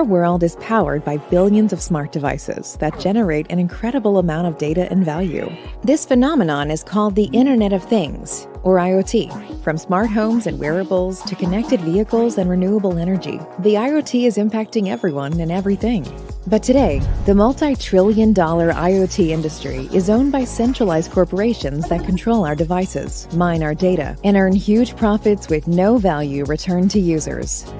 Our world is powered by billions of smart devices that generate an incredible amount of data and value. This phenomenon is called the Internet of Things, or IoT. From smart homes and wearables to connected vehicles and renewable energy, the IoT is impacting everyone and everything. But today, the multi-trillion-dollar IoT industry is owned by centralized corporations that control our devices, mine our data, and earn huge profits with no value returned to users.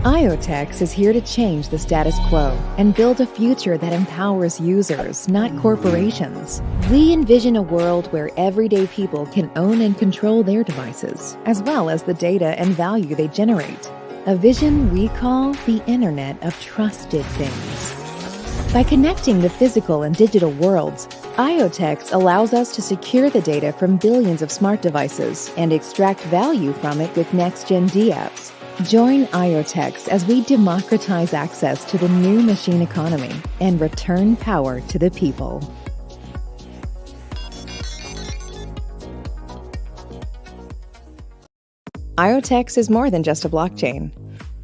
Iotex is here to change the status quo and build a future that empowers users, not corporations. We envision a world where everyday people can own and control their devices, as well as the data and value they generate. A vision we call the Internet of Trusted Things. By connecting the physical and digital worlds, Iotex allows us to secure the data from billions of smart devices and extract value from it with next-gen dApps. Join Iotex as we democratize access to the new machine economy and return power to the people. Iotex is more than just a blockchain.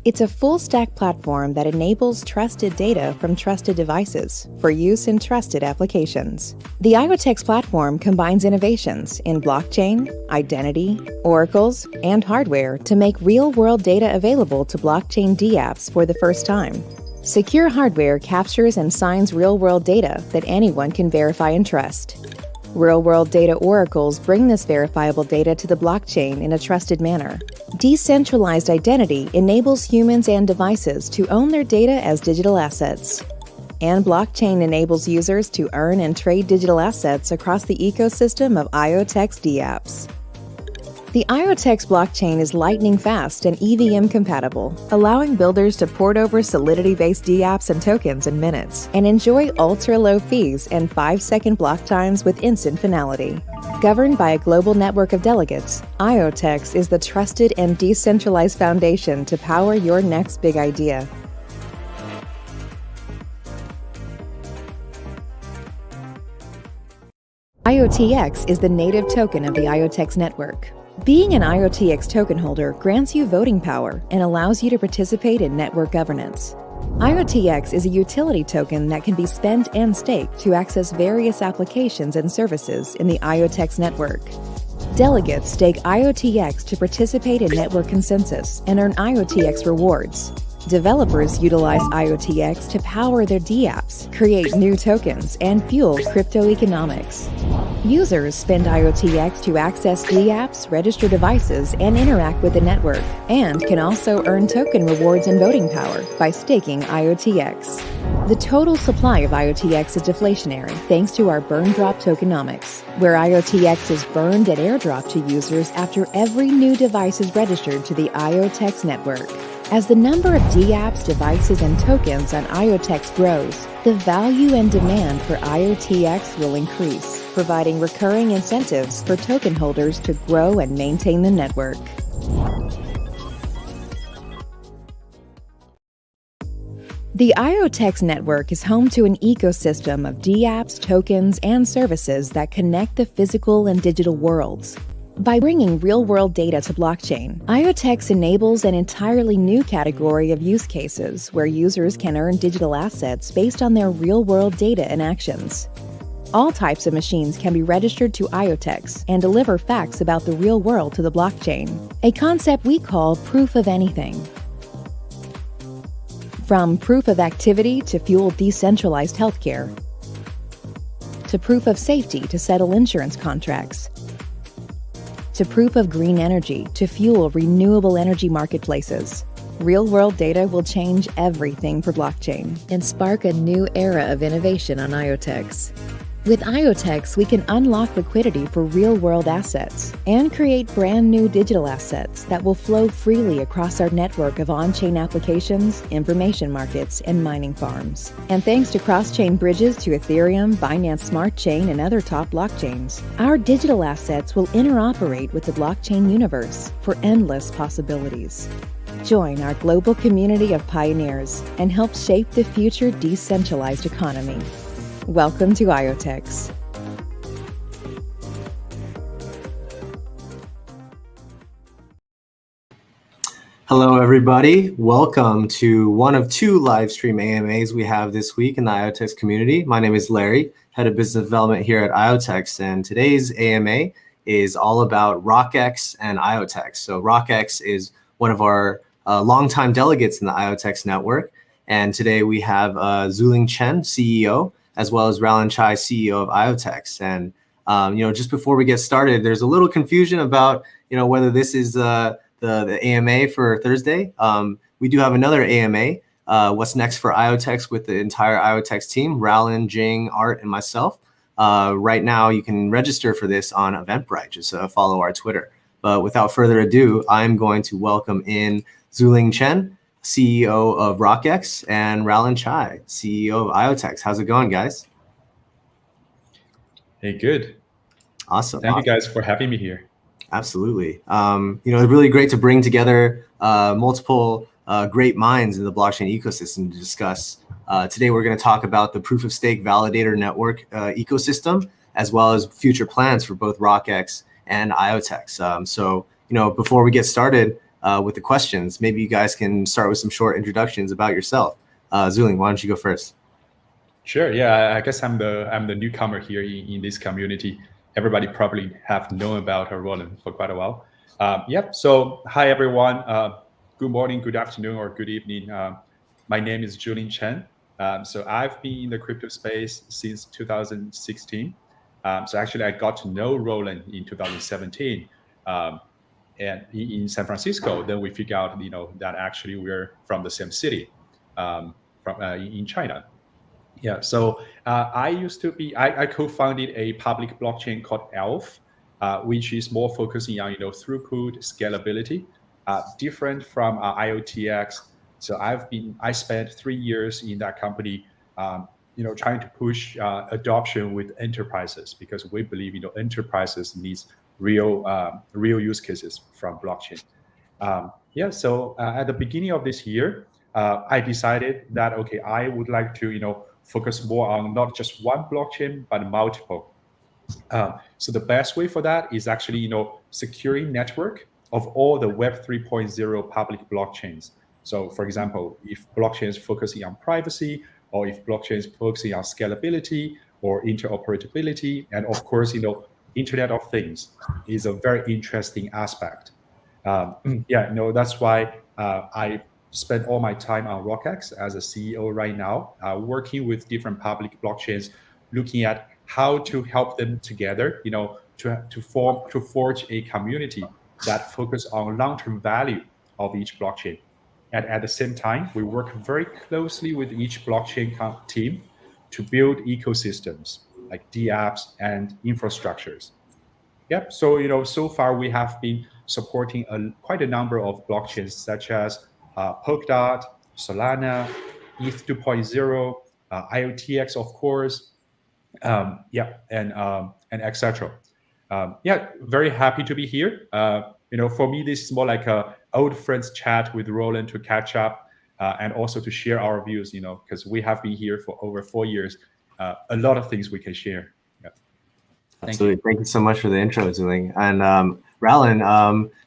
It's a full-stack platform that enables trusted data from trusted devices for use in trusted applications. The Iotex Platform combines innovations in blockchain, identity, oracles, and hardware to make real-world data available to blockchain dApps for the first time. Secure hardware captures and signs real-world data that anyone can verify and trust. Real-world data oracles bring this verifiable data to the blockchain in a trusted manner. Decentralized identity enables humans and devices to own their data as digital assets. And blockchain enables users to earn and trade digital assets across the ecosystem of Iotex dApps. The Iotex blockchain is lightning fast and EVM compatible, allowing builders to port over Solidity-based dApps and tokens in minutes and enjoy ultra-low fees and 5-second block times with instant finality. Governed by a global network of delegates, Iotex is the trusted and decentralized foundation to power your next big idea. IoTeX is the native token of the Iotex network. Being an IoTeX token holder grants you voting power and allows you to participate in network governance. IoTeX is a utility token that can be spent and staked to access various applications and services in the Iotex network. Delegates stake IoTeX to participate in network consensus and earn IoTeX rewards. Developers utilize IoTeX to power their dApps, create new tokens, and fuel crypto economics. Users spend IoTeX to access dApps, register devices, and interact with the network, and can also earn token rewards and voting power by staking IoTeX. The total supply of IoTeX is deflationary thanks to our burn drop tokenomics, where IoTeX is burned and airdropped to users after every new device is registered to the Iotex network. As the number of dApps, devices, and tokens on Iotex grows, the value and demand for IoTeX will increase, providing recurring incentives for token holders to grow and maintain the network. The Iotex network is home to an ecosystem of dApps, tokens, and services that connect the physical and digital worlds. By bringing real-world data to blockchain, Iotex enables an entirely new category of use cases where users can earn digital assets based on their real-world data and actions. All types of machines can be registered to Iotex and deliver facts about the real world to the blockchain, a concept we call proof of anything. From proof of activity to fuel decentralized healthcare, to proof of safety to settle insurance contracts, to proof of green energy to fuel renewable energy marketplaces. Real-world data will change everything for blockchain and spark a new era of innovation on Iotex. With Iotex, we can unlock liquidity for real-world assets and create brand new digital assets that will flow freely across our network of on-chain applications, information markets, and mining farms. And thanks to cross-chain bridges to Ethereum, Binance Smart Chain, and other top blockchains, our digital assets will interoperate with the blockchain universe for endless possibilities. Join our global community of pioneers and help shape the future decentralized economy. Welcome to Iotex. Hello, everybody. Welcome to one of two live stream AMAs we have this week in the Iotex community. My name is Larry, Head of Business Development here at Iotex, and today's AMA is all about RockX and Iotex. So RockX is one of our longtime delegates in the Iotex network, and today we have Julian Chen, CEO, as well as Raullen Chai, CEO of Iotex. And just before we get started, there's a little confusion about whether this is the AMA for Thursday. We do have another AMA, What's Next for Iotex, with the entire Iotex team, Raullen, Jing, Art, and myself. Right now, you can register for this on Eventbrite. Just follow our Twitter. But without further ado, I'm going to welcome in Julian Chen, CEO of RockX, and Raullen Chai, CEO of Iotex. How's it going, guys? Hey, good. Awesome. Thank you guys for having me here. Absolutely. It's really great to bring together multiple great minds in the blockchain ecosystem to discuss. Today, we're going to talk about the proof of stake validator network ecosystem, as well as future plans for both RockX and Iotex. So, before we get started with the questions, maybe you guys can start with some short introductions about yourself. Zhuling, why don't you go first? Sure. Yeah, I guess I'm the newcomer here in this community. Everybody probably have known about Raullen for quite a while. So hi, everyone. Good morning, good afternoon, or good evening. My name is Julian Chen. So I've been in the crypto space since 2016. So actually, I got to know Raullen in 2017 and in San Francisco. Then we figured out, that actually we're from the same city in China. Yeah, so I co-founded a public blockchain called ELF, which is more focusing on, throughput, scalability, different from IoTeX. So I spent 3 years in that company, trying to push adoption with enterprises, because we believe, enterprises needs real use cases from blockchain. So at the beginning of this year, I decided that, okay, I would like to, focus more on not just one blockchain, but multiple. So the best way for that is actually, securing network of all the Web 3.0 public blockchains. So for example, if blockchain is focusing on privacy, or if blockchain is focusing on scalability or interoperability, and of course, Internet of Things is a very interesting aspect. That's why I spend all my time on RockX as a CEO right now, working with different public blockchains, looking at how to help them together, to forge a community that focus on long-term value of each blockchain. And at the same time, we work very closely with each blockchain team to build ecosystems like dApps and infrastructures. Yep. So, so far we have been supporting quite a number of blockchains, such as Polkadot, Solana, ETH 2.0, IoTeX, of course, and etc. Very happy to be here. For me, this is more like a old friends chat with Raullen to catch up and also to share our views. Because we have been here for over 4 years. A lot of things we can share. Absolutely. Thank you so much for the intro, Zhuling. And Raullen,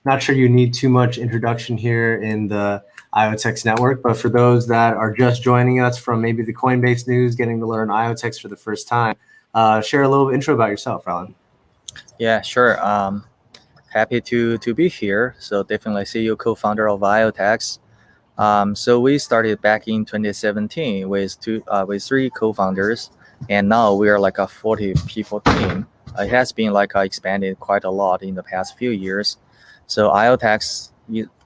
not sure you need too much introduction here in the Iotex network, but for those that are just joining us from maybe the Coinbase news, getting to learn Iotex for the first time, share a little intro about yourself, Raullen. Yeah, sure. Happy to be here. So definitely CEO, co-founder of Iotex. So we started back in 2017 with 3 co-founders, and now we are like a 40 people team. It has been expanded quite a lot in the past few years. So Iotex,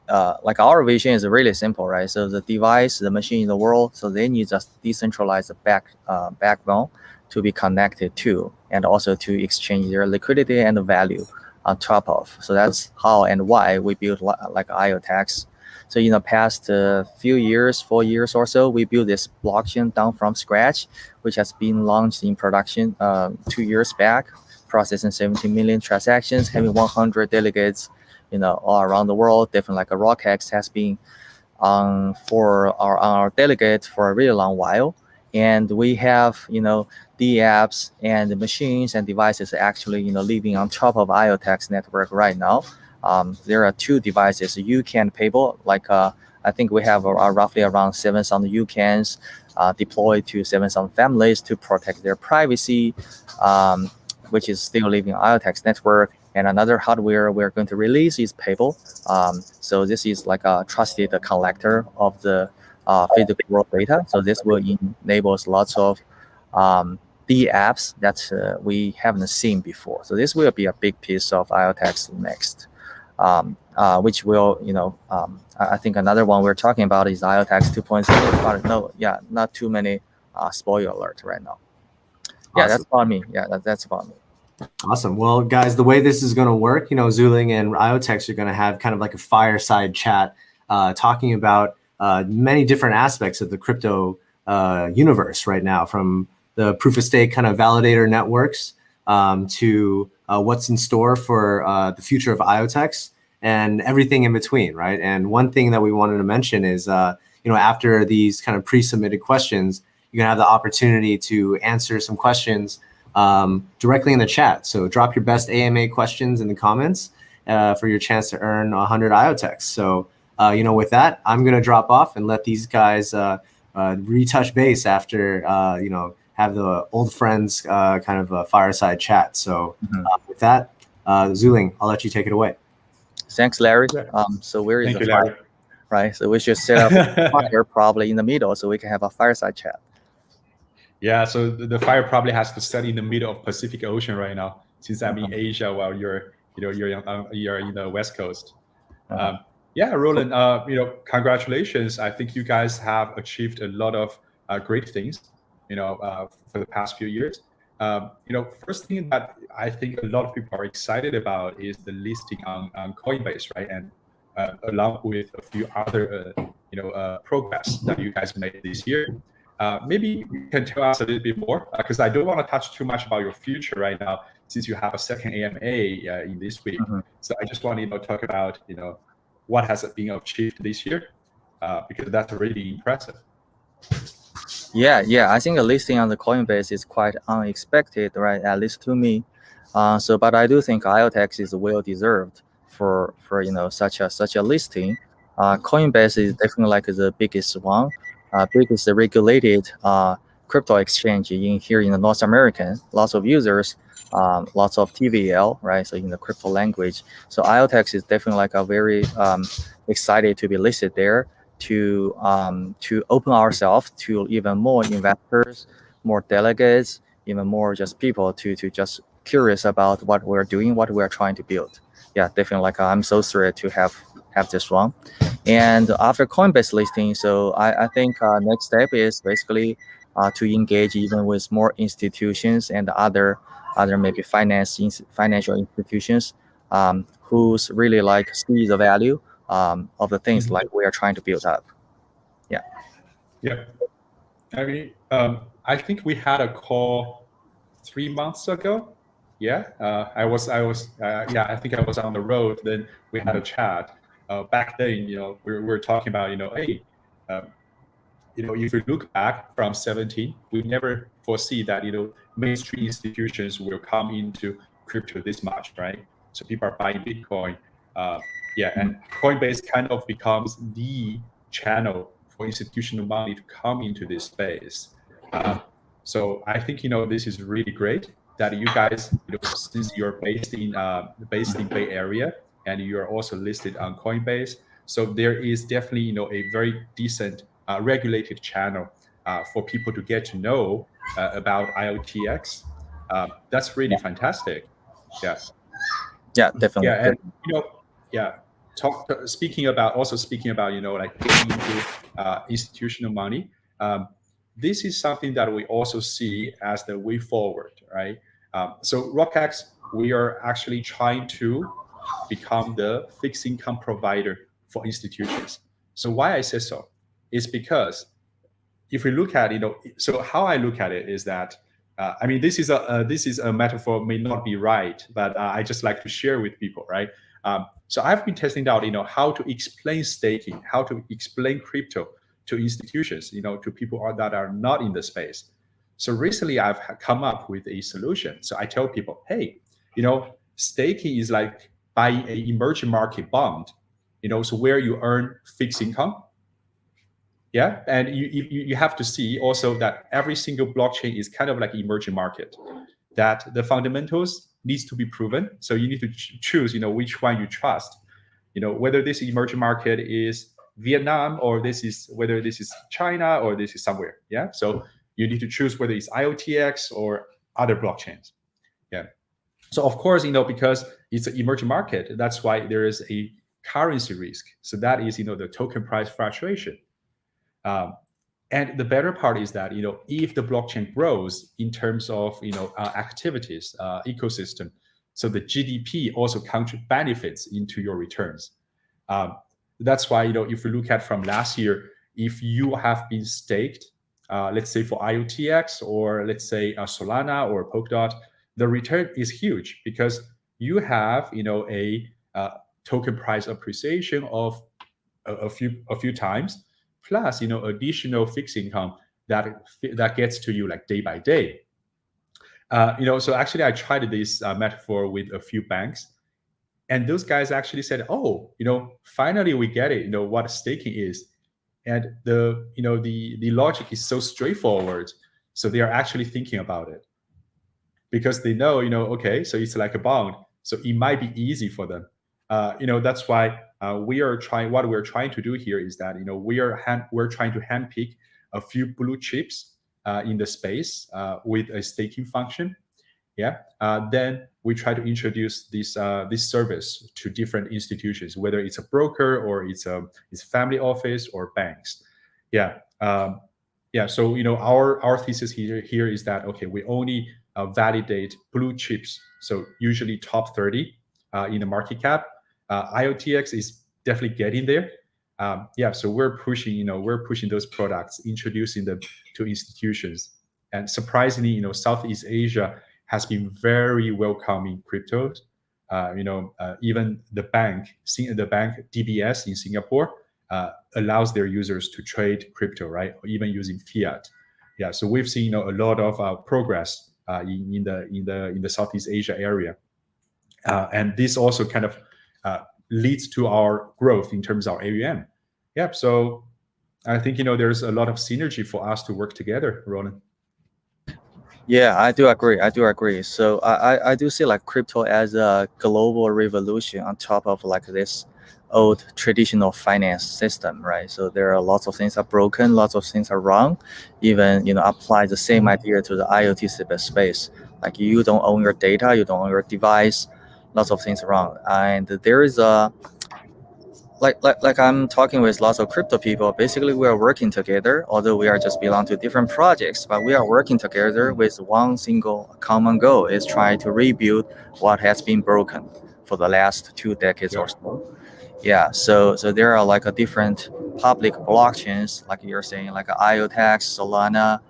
our vision is really simple, right? So the device, the machine in the world, so they need a decentralized backbone to be connected to, and also to exchange their liquidity and value on top of. So that's how and why we built Iotex. So in the past few years, 4 years or so, we built this blockchain down from scratch, which has been launched in production 2 years back, processing 17 million transactions, having 100 delegates, all around the world. Different like a RockX has been on our delegates for a really long while. And we have, the apps and the machines and devices actually, living on top of Iotex network right now. there are 2 devices UCAN payable. Like I think we have roughly around 7,000 UCANs deployed to 7,000 families to protect their privacy, which is still living Iotex network. And another hardware we're going to release is payable. So this is like a trusted collector of the physical world data. So this will enable lots of the apps that we haven't seen before. So this will be a big piece of Iotex next, which will, I think another one we're talking about is Iotex 2.0. But no, yeah, not too many spoiler alert right now. Yeah, Awesome. that's about me. Yeah, that's about me. Awesome. Well, guys, the way this is going to work, Zhuling and Iotex are going to have kind of like a fireside chat talking about many different aspects of the crypto universe right now, from the proof of stake kind of validator networks to what's in store for the future of Iotex and everything in between, right? And one thing that we wanted to mention is, after these kind of pre-submitted questions, you're going to have the opportunity to answer some questions directly in the chat. So drop your best AMA questions in the comments for your chance to earn 100 Iotex. So, with that, I'm going to drop off and let these guys retouch base after, have the old friends kind of a fireside chat. So with that, Zhuling, I'll let you take it away. Thanks, Larry. So where is Thank the you, fire? Larry. Right. So we should set up a fire probably in the middle so we can have a fireside chat. Yeah, so the fire probably has to set in the middle of Pacific Ocean right now, since I'm in Asia while you're in the West Coast. Yeah, Raullen, congratulations. I think you guys have achieved a lot of great things, for the past few years. First thing that I think a lot of people are excited about is the listing on Coinbase, right? And along with a few other, progress that you guys made this year. Maybe you can tell us a little bit more, because I don't want to touch too much about your future right now, since you have a second AMA in this week. So I just want to talk about what has been achieved this year, because that's really impressive. Yeah. I think the listing on the Coinbase is quite unexpected, right? At least to me. But I do think Iotex is well deserved for such a listing. Coinbase is definitely like the biggest one, biggest regulated crypto exchange here in the North American. Lots of users, lots of TVL, right? So in the crypto language. So Iotex is definitely like a very excited to be listed there, to open ourselves to even more investors, more delegates, even more just people to just curious about what we're doing, what we're trying to build. Yeah, definitely like I'm so thrilled to have this one. And after Coinbase listing, so I think next step is basically to engage even with more institutions and other maybe financial institutions who's really like see the value of the things like we are trying to build up. Yeah. I mean, I think we had a call 3 months ago. Yeah. I think I was on the road. Then we had a chat. Back then, we were talking about, hey, if we look back from 17, we never foresee that, mainstream institutions will come into crypto this much, right? So people are buying Bitcoin. And Coinbase kind of becomes the channel for institutional money to come into this space. So I think, this is really great that you guys, since you're based in Bay Area and you're also listed on Coinbase, so there is definitely, a very decent regulated channel for people to get to know about IoTeX. That's really fantastic. Yeah, Definitely. Yeah, and speaking about like getting into institutional money. This is something that we also see as the way forward, right? So RockX, we are actually trying to become the fixed income provider for institutions. So why I say so is because if we look at, so how I look at it is that, this is a metaphor may not be right, but I just like to share with people, right? So I've been testing out, how to explain staking, how to explain crypto to institutions, to people that are not in the space. So recently I've come up with a solution. So I tell people, hey, staking is like buy an emerging market bond, so where you earn fixed income. Yeah, and you have to see also that every single blockchain is kind of like emerging market, that the fundamentals needs to be proven. So you need to choose, which one you trust, whether this emerging market is Vietnam or whether this is China or this is somewhere. Yeah, so you need to choose whether it's IoTeX or other blockchains. Yeah, so of course, because it's an emerging market, that's why there is a currency risk. So that is, the token price fluctuation. And the better part is that, if the blockchain grows in terms of, activities, ecosystem, so the GDP also benefits into your returns. That's why, if you look at from last year, if you have been staked, let's say for IoTX or let's say Solana or Polkadot, the return is huge because you have, a token price appreciation of a few times, plus additional fixed income that gets to you like day by day. So actually I tried this metaphor with a few banks, and those guys actually said, oh, finally we get it, what staking is. And the logic is so straightforward, so they are actually thinking about it because they know, okay, so it's like a bond, so it might be easy for them. That's why what we're trying to do here is that we're trying to handpick a few blue chips in the space with a staking function. Yeah. Then we try to introduce this service to different institutions, whether it's a broker or it's family office or banks. Yeah. Yeah. So our thesis here is that, okay, we only validate blue chips, so usually top 30 in the market cap. IoTeX is definitely getting there. Yeah, so we're pushing those products, introducing them to institutions. And surprisingly, Southeast Asia has been very welcoming cryptos. Even the bank DBS in Singapore allows their users to trade crypto, right? Or even using fiat. Yeah, so we've seen a lot of progress in the Southeast Asia area, and this also kind of leads to our growth in terms of our AUM. Yep. So I think there's a lot of synergy for us to work together, Raullen. Yeah, I do agree. So I do see like crypto as a global revolution on top of like this old traditional finance system, right? So there are lots of things are broken, lots of things are wrong. Even apply the same idea to the IoT space. Like you don't own your data, you don't own your device. Lots of things wrong, and there is a like I'm talking with lots of crypto people. Basically, we are working together, although we are just belong to different projects, but we are working together with one single common goal: is trying to rebuild what has been broken for the last 2 decades or so. Yeah, so there are like a different public blockchains, like you're saying, like Iotex, Solana,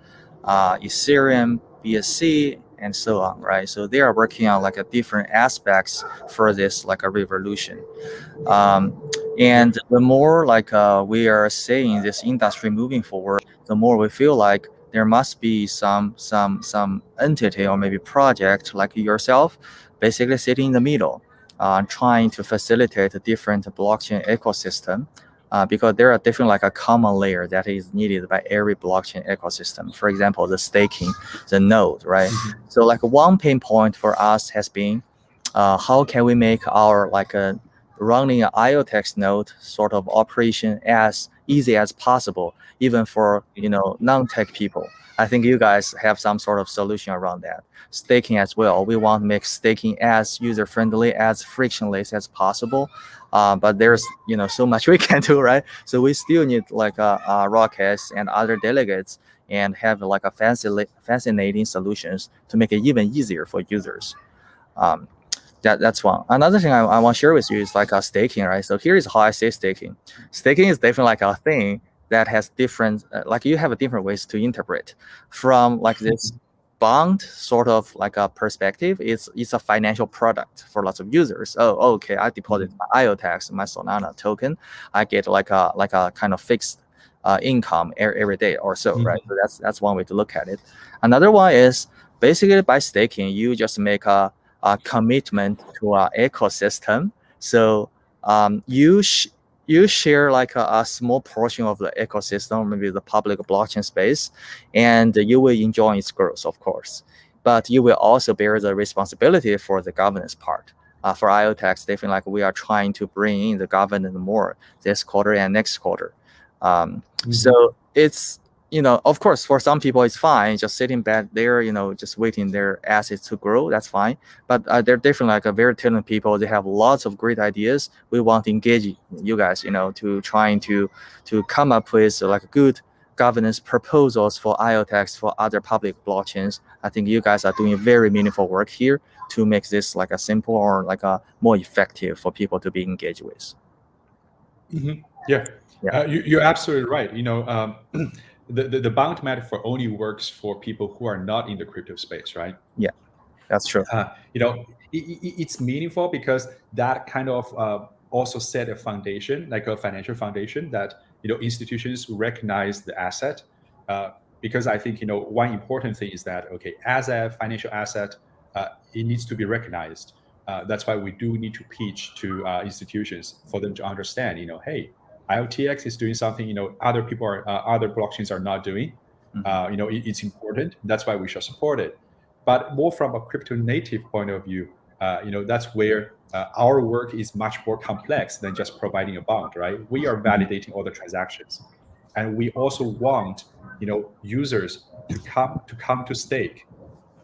Ethereum, BSC, and so on, right? So they are working on like a different aspects for this like a revolution. And the more like we are seeing this industry moving forward, the more we feel like there must be some entity or maybe project like yourself, basically sitting in the middle, trying to facilitate a different blockchain ecosystem. Because there are different like a common layer that is needed by every blockchain ecosystem. For example, the staking, the node, right? Mm-hmm. So like one pain point for us has been, how can we make our like a running an Iotex node sort of operation as easy as possible, even for non-tech people. I think you guys have some sort of solution around that. Staking as well. We want to make staking as user-friendly, as frictionless as possible. But there's so much we can do, right? So we still need like RockX and other delegates and have like a fascinating solutions to make it even easier for users. That's one. Another thing I want to share with you is like staking, right? So here is how I say staking. Staking is definitely like a thing that has different, like you have a different ways to interpret. From like this bond sort of like a perspective, it's a financial product for lots of users. Oh, okay, I deposit my Iotex, my Solana token, I get like a kind of fixed income every day or so, right? So that's one way to look at it. Another one is basically by staking, you just make a commitment to our ecosystem, So you share like a small portion of the ecosystem, maybe the public blockchain space, and you will enjoy its growth, of course. But you will also bear the responsibility for the governance part. For Iotex, definitely like we are trying to bring in the governance more this quarter and next quarter. So it's, of course, for some people it's fine just sitting back there, just waiting their assets to grow. That's fine. But they're definitely like a very talented people. They have lots of great ideas. We want to engage you guys, to trying to come up with like good governance proposals for Iotex for other public blockchains. I think you guys are doing very meaningful work here to make this like a simple or like a more effective for people to be engaged with. Yeah, Yeah. you're absolutely right. The bound metaphor only works for people who are not in the crypto space, right? Yeah, that's true. It's meaningful because that kind of also set a foundation, like a financial foundation, that institutions recognize the asset. Because I think one important thing is that, okay, as a financial asset, it needs to be recognized. That's why we do need to pitch to institutions for them to understand. Hey, IoTX is doing something other people are other blockchains are not doing. It's important. That's why we should support it. But more from a crypto native point of view, that's where our work is much more complex than just providing a bond, right? We are validating all the transactions, and we also want users to come to stake,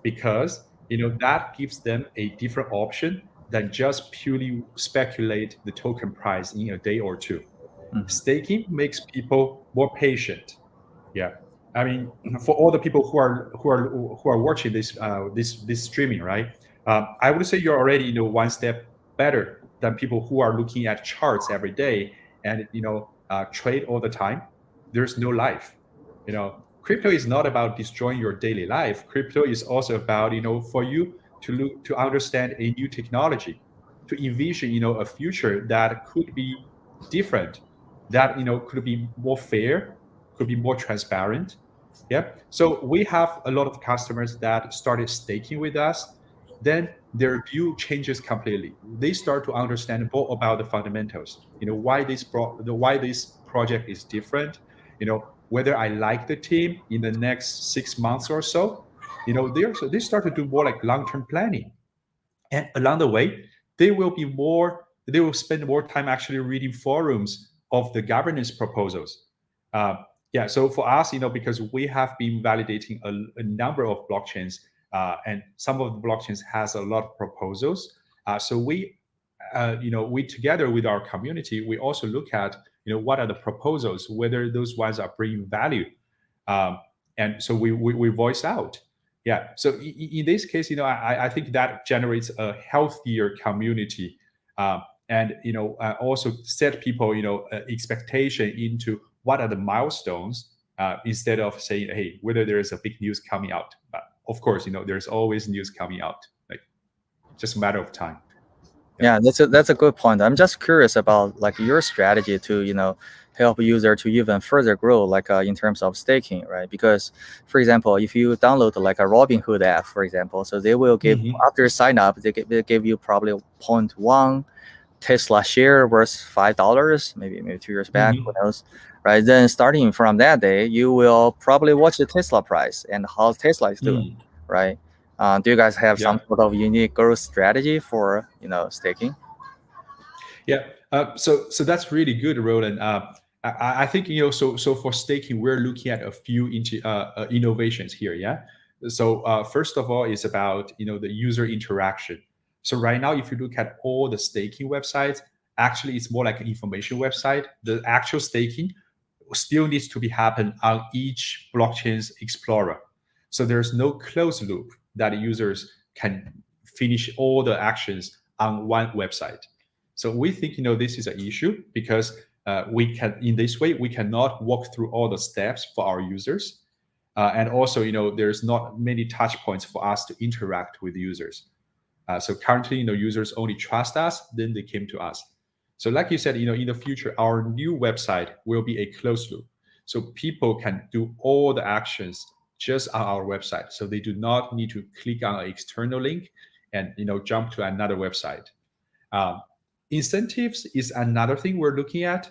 because that gives them a different option than just purely speculate the token price in a day or two. Staking makes people more patient. Yeah, I mean, for all the people who are watching this streaming, right? I would say you're already one step better than people who are looking at charts every day and trade all the time. There's no life. Crypto is not about destroying your daily life. Crypto is also about for you to understand a new technology, to envision a future that could be different, that could be more fair, could be more transparent. Yeah. So we have a lot of customers that started staking with us. Then their view changes completely. They start to understand more about the fundamentals. Why this project is different. Whether I like the team in the next 6 months or so. They start to do more like long-term planning. And along the way, they will spend more time actually reading forums of the governance proposals. So for us, because we have been validating a number of blockchains, and some of the blockchains has a lot of proposals. So we together with our community, we also look at what are the proposals, whether those ones are bringing value, and so we voice out. Yeah. So in this case, I think that generates a healthier community, and also set people expectation into what are the milestones, instead of saying, hey, whether there is a big news coming out. But of course, there's always news coming out, like just a matter of time. Yeah, that's a good point. I'm just curious about like your strategy to help user to even further grow, like in terms of staking, right? Because for example, if you download like a Robinhood app, for example, so they will give after you sign up, they give you probably 0.1 Tesla share worth $5, maybe 2 years back, who knows, right? Then starting from that day, you will probably watch the Tesla price and how Tesla is doing, right? Do you guys have some sort of unique growth strategy for staking? Yeah, so that's really good, Raullen. I think so for staking, we're looking at a few innovations here. Yeah. So first of all, it's about the user interaction. So right now, if you look at all the staking websites, actually it's more like an information website. The actual staking still needs to be happen on each blockchain's explorer. So there's no closed loop that users can finish all the actions on one website. So we think this is an issue because in this way we cannot walk through all the steps for our users, and also there's not many touch points for us to interact with users. So currently users only trust us, then they came to us. So like you said, in the future our new website will be a closed loop, so people can do all the actions just on our website. So they do not need to click on an external link and jump to another website. Incentives is another thing we're looking at.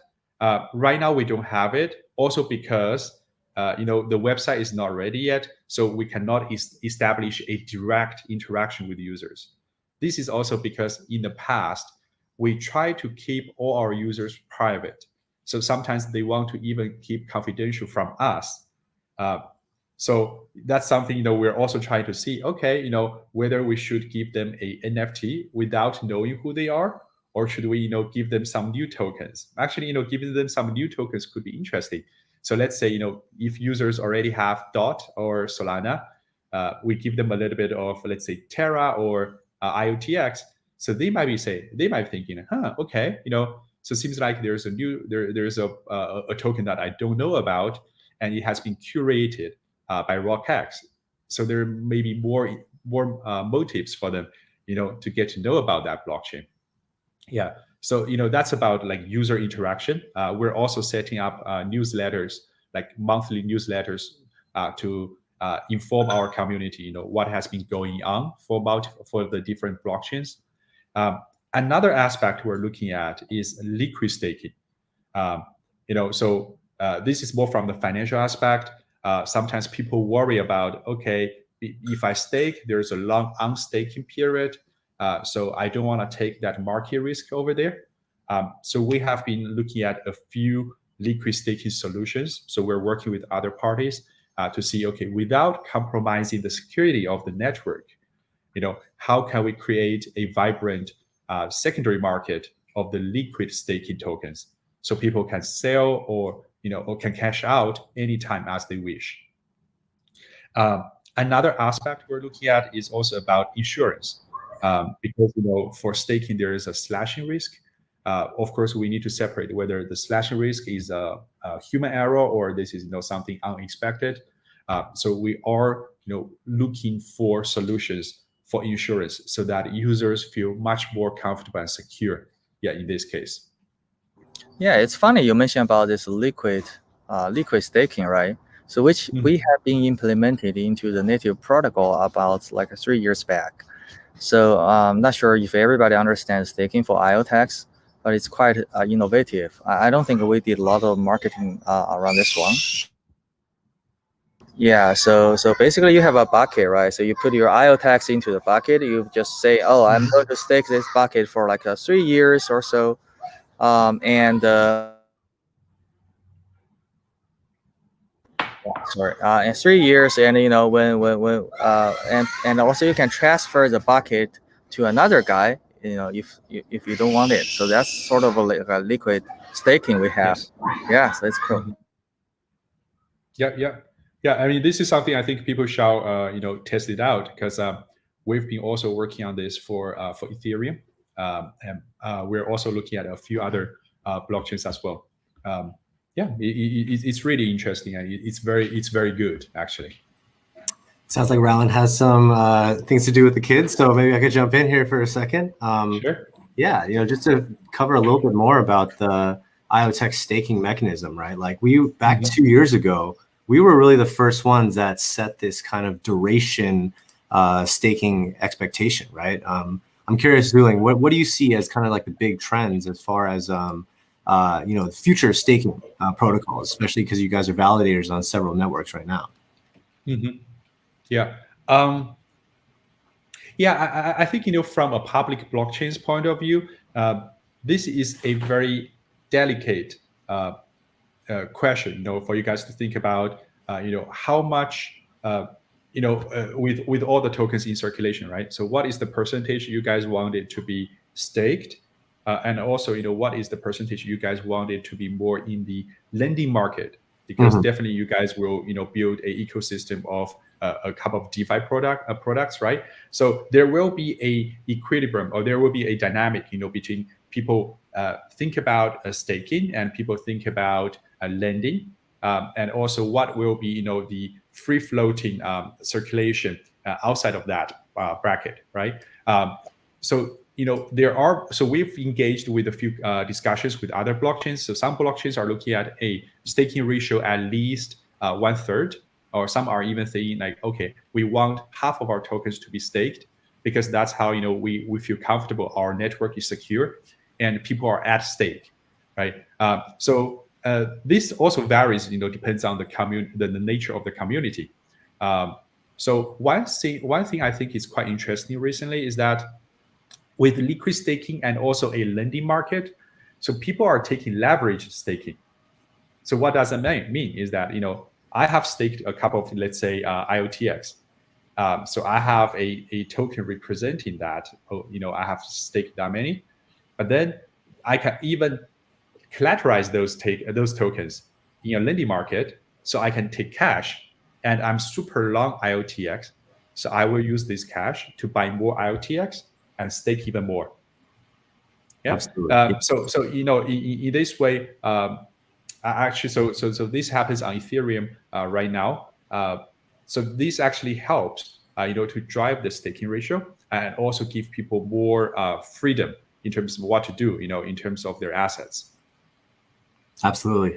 Right now, we don't have it. Also because the website is not ready yet, so we cannot establish a direct interaction with users. This is also because in the past, we try to keep all our users private. So sometimes they want to even keep confidential from us. So that's something we're also trying to see. Okay, whether we should give them a NFT without knowing who they are, or should we give them some new tokens. Actually, giving them some new tokens could be interesting. So let's say if users already have DOT or Solana, we give them a little bit of, let's say, Terra or IoTeX. So they might be thinking, okay, so it seems like there's a token that I don't know about, and it has been curated by RockX. So there may be more motives for them, to get to know about that blockchain. Yeah. So that's about like user interaction. We're also setting up newsletters, like monthly newsletters, to inform our community, what has been going on for the different blockchains. Another aspect we're looking at is liquid staking. So this is more from the financial aspect. Sometimes people worry about, okay, if I stake, there's a long unstaking period. So I don't want to take that market risk over there. So we have been looking at a few liquid staking solutions. So we're working with other parties to see, okay, without compromising the security of the network, how can we create a vibrant secondary market of the liquid staking tokens, so people can sell or can cash out anytime as they wish. Another aspect we're looking at is also about insurance, because for staking there is a slashing risk. Of course, we need to separate whether the slashing risk is a human error or this is something unexpected. So we are looking for solutions for insurance so that users feel much more comfortable and secure. Yeah, in this case. Yeah, it's funny you mentioned about this liquid staking, right? So which we have been implemented into the native protocol about like 3 years back. So I'm not sure if everybody understands staking for Iotex, but it's quite innovative. I don't think we did a lot of marketing around this one. Yeah, so basically you have a bucket, right? So you put your Iotex into the bucket. You just say, oh, I'm going to stake this bucket for like 3 years or so. And in 3 years, and when and also you can transfer the bucket to another guy, if you don't want it. So that's sort of a liquid staking we have. Yes. Yeah, so it's cool. Yeah. I mean, this is something I think people shall test it out, because we've been also working on this for Ethereum, and we're also looking at a few other blockchains as well. It's really interesting, and it's very good actually. Sounds like Raullen has some things to do with the kids, so maybe I could jump in here for a second. Sure. Yeah, just to cover a little bit more about the IoTeX staking mechanism, right? Like back 2 years ago, we were really the first ones that set this kind of duration staking expectation, right? I'm curious, Zhuling, what do you see as kind of like the big trends as far as future staking protocols, especially because you guys are validators on several networks right now? Yeah. I think from a public blockchain's point of view, this is a very delicate question, for you guys to think about, how much, with all the tokens in circulation, right? So what is the percentage you guys want it to be staked? And also, what is the percentage you guys want it to be more in the lending market? Because definitely you guys will, build an ecosystem of a couple of DeFi products, right? So there will be a equilibrium, or there will be a dynamic, between people think about staking and people think about lending, and also what will be, the free floating circulation outside of that bracket, right? So we've engaged with a few discussions with other blockchains. So some blockchains are looking at a staking ratio at least 1/3, or some are even saying like, okay, we want half of our tokens to be staked, because that's how we feel comfortable our network is secure. and people are at stake, right? So this also varies, depends on the nature of the community. So one thing I think is quite interesting recently is that with liquid staking and also a lending market, so people are taking leverage staking. So what does that mean is that, I have staked a couple of, let's say, IoTX. So I have a token representing that. I have staked that many, but then I can even collateralize those tokens in a lending market, so I can take cash, and I'm super long IoTX, so I will use this cash to buy more IoTX and stake even more. Yeah. Absolutely. So in this way, actually, so this happens on Ethereum right now. So this actually helps, to drive the staking ratio and also give people more freedom in terms of what to do, in terms of their assets. Absolutely.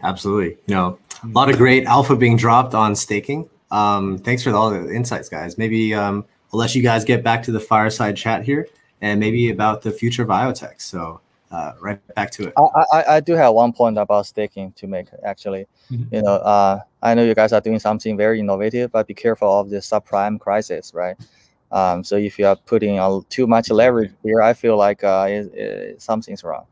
A lot of great alpha being dropped on staking. Thanks for all the insights, guys. Maybe I'll let you guys get back to the fireside chat here, and maybe about the future of Iotex. So right back to it. I do have one point about staking to make, actually. I know you guys are doing something very innovative, but be careful of the subprime crisis, right? So if you are putting too much leverage here, I feel like something's wrong.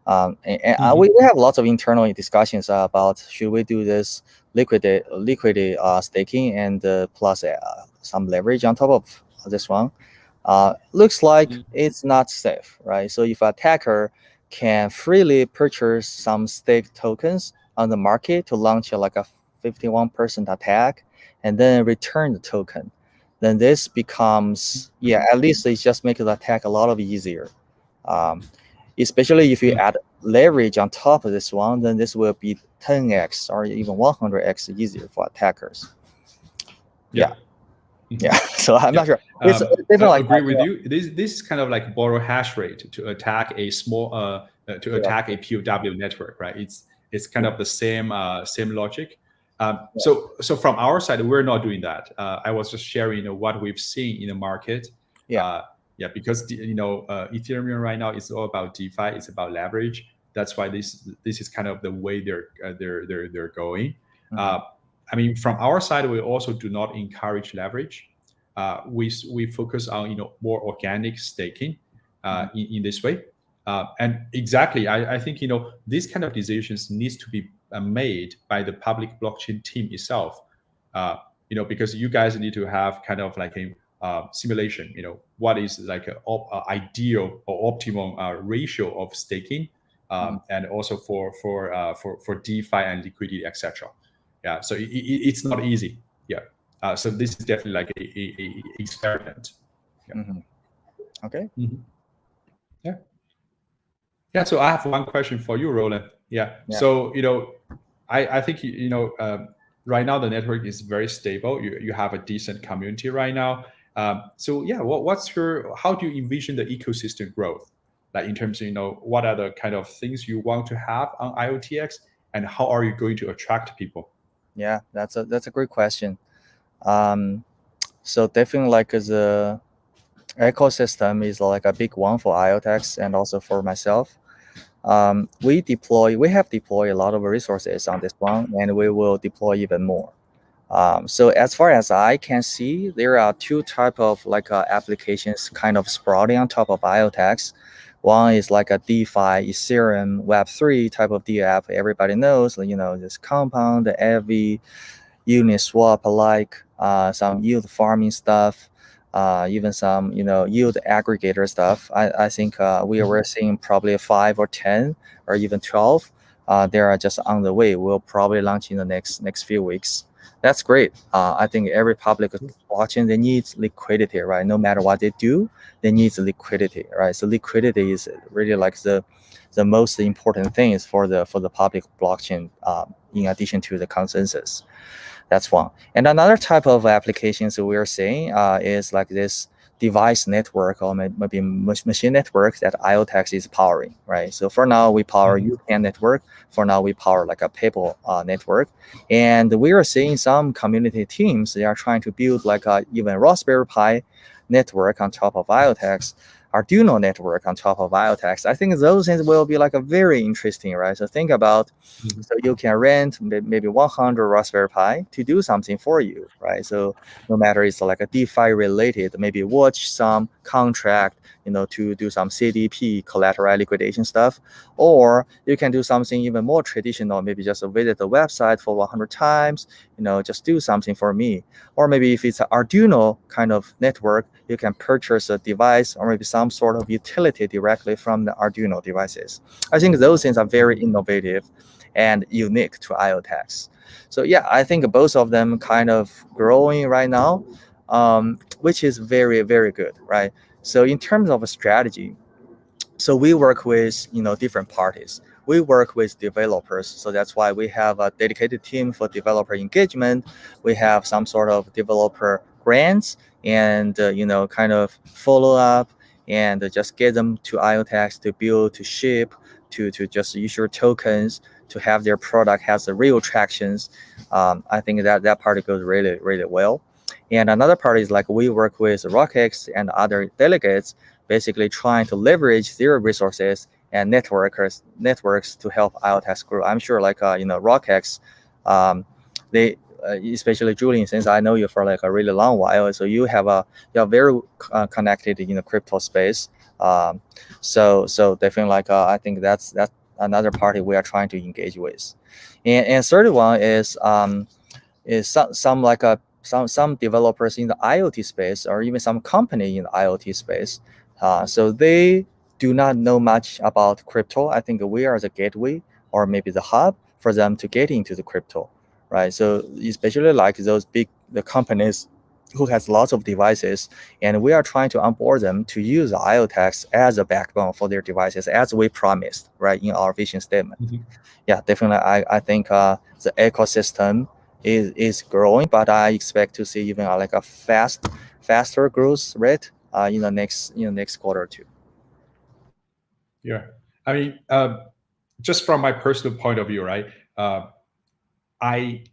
We have lots of internal discussions about should we do this liquidity staking and plus some leverage on top of this one. Looks like it's not safe, right? So if an attacker can freely purchase some stake tokens on the market to launch like a 51% attack and then return the token, then this becomes, at least it just makes the attack a lot of easier. Especially if you add leverage on top of this one, then this will be 10x or even 100x easier for attackers. Yeah. So I'm not sure. It's definitely I agree with you. This is kind of like borrow hash rate to attack a small attack a POW network, right? It's kind of the same logic. So from our side, we're not doing that. I was just sharing what we've seen in the market. Because Ethereum right now is all about DeFi. It's about leverage. That's why this is kind of the way they're going. I mean, from our side, we also do not encourage leverage. We focus on more organic staking in this way. And exactly, I think these kind of decisions needs to be made by the public blockchain team itself. Because you guys need to have kind of like a simulation, what is like an ideal or optimum ratio of staking, and also for DeFi and liquidity, etc. Yeah, so it's not easy. Yeah, so this is definitely like a experiment. Yeah. Okay. Yeah. So I have one question for you, Raullen. Yeah. So I think right now the network is very stable. You have a decent community right now. So yeah, how do you envision the ecosystem growth? Like in terms of what are the kind of things you want to have on IoTX, and how are you going to attract people? Yeah, that's a great question. So definitely like the ecosystem is like a big one for Iotex and also for myself. We have deployed a lot of resources on this one, and we will deploy even more. So as far as I can see, there are two type of like applications kind of sprouting on top of Iotex. One is like a DeFi, Ethereum, Web3 type of DApp. Everybody knows, this Compound, EV, Uniswap alike, some yield farming stuff, even some yield aggregator stuff. I think we are seeing probably 5 or 10 or even 12. They are just on the way. We'll probably launch in the next few weeks. That's great. I think every public blockchain, they need liquidity, right? No matter what they do, they need liquidity, right? So liquidity is really like the most important things for the public blockchain, in addition to the consensus. That's one. And another type of applications we are seeing is like this device network or maybe machine network that Iotex is powering, right? So for now, we power UCAN network. For now, we power like a PayPal network. And we are seeing some community teams, they are trying to build like a even Raspberry Pi network on top of Iotex. Arduino network on top of Iotex. I think those things will be like a very interesting, right? So think about, so you can rent maybe 100 Raspberry Pi to do something for you, right? So no matter it's like a DeFi related, maybe watch some contract, to do some CDP collateral liquidation stuff, or you can do something even more traditional, maybe just visit the website for 100 times, just do something for me. Or maybe if it's an Arduino kind of network, you can purchase a device or maybe some sort of utility directly from the Arduino devices. I think those things are very innovative and unique to Iotex. So yeah, I think both of them kind of growing right now, which is very, very good, right? So in terms of a strategy, so we work with different parties. We work with developers, so that's why we have a dedicated team for developer engagement. We have some sort of developer grants and kind of follow up and just get them to Iotex to build, to ship, to just issue tokens, to have their product has the real tractions. I think that part goes really, really well. And another part is like we work with RockX and other delegates, basically trying to leverage their resources and networks to help Iotex grow. I'm sure like RockX, they especially Julian, since I know you for like a really long while, so you're very connected in the crypto space. So definitely like I think that's another party we are trying to engage with. And third one is some developers in the IoT space, or even some company in the IoT space. So they do not know much about crypto. I think we are the gateway or maybe the hub for them to get into the crypto, right? So especially like those the companies who has lots of devices, and we are trying to onboard them to use Iotex as a backbone for their devices, as we promised, right, in our vision statement. Yeah, definitely. I think the ecosystem is growing, but I expect to see even like a faster growth rate in the next quarter or two. Yeah, I mean, just from my personal point of view, right? I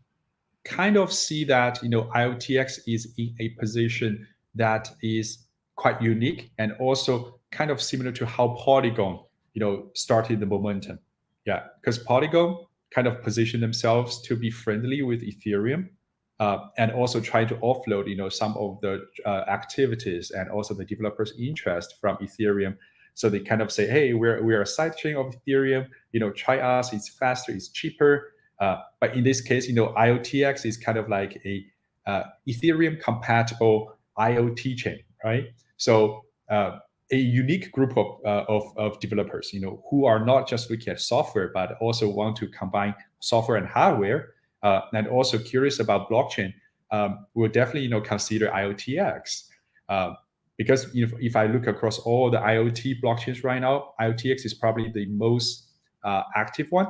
kind of see that IoTX is in a position that is quite unique and also kind of similar to how Polygon started the momentum. Yeah, because Polygon kind of positioned themselves to be friendly with Ethereum, and also try to offload some of the activities and also the developers' interest from Ethereum. So they kind of say, hey, we're a sidechain of Ethereum. Try us. It's faster. It's cheaper. But in this case, IoTX is kind of like a Ethereum compatible IoT chain, right? So a unique group of developers, who are not just looking at software, but also want to combine software and hardware, and also curious about blockchain, will definitely consider IoTX. Because if I look across all the IoT blockchains right now, IoTX is probably the most active one.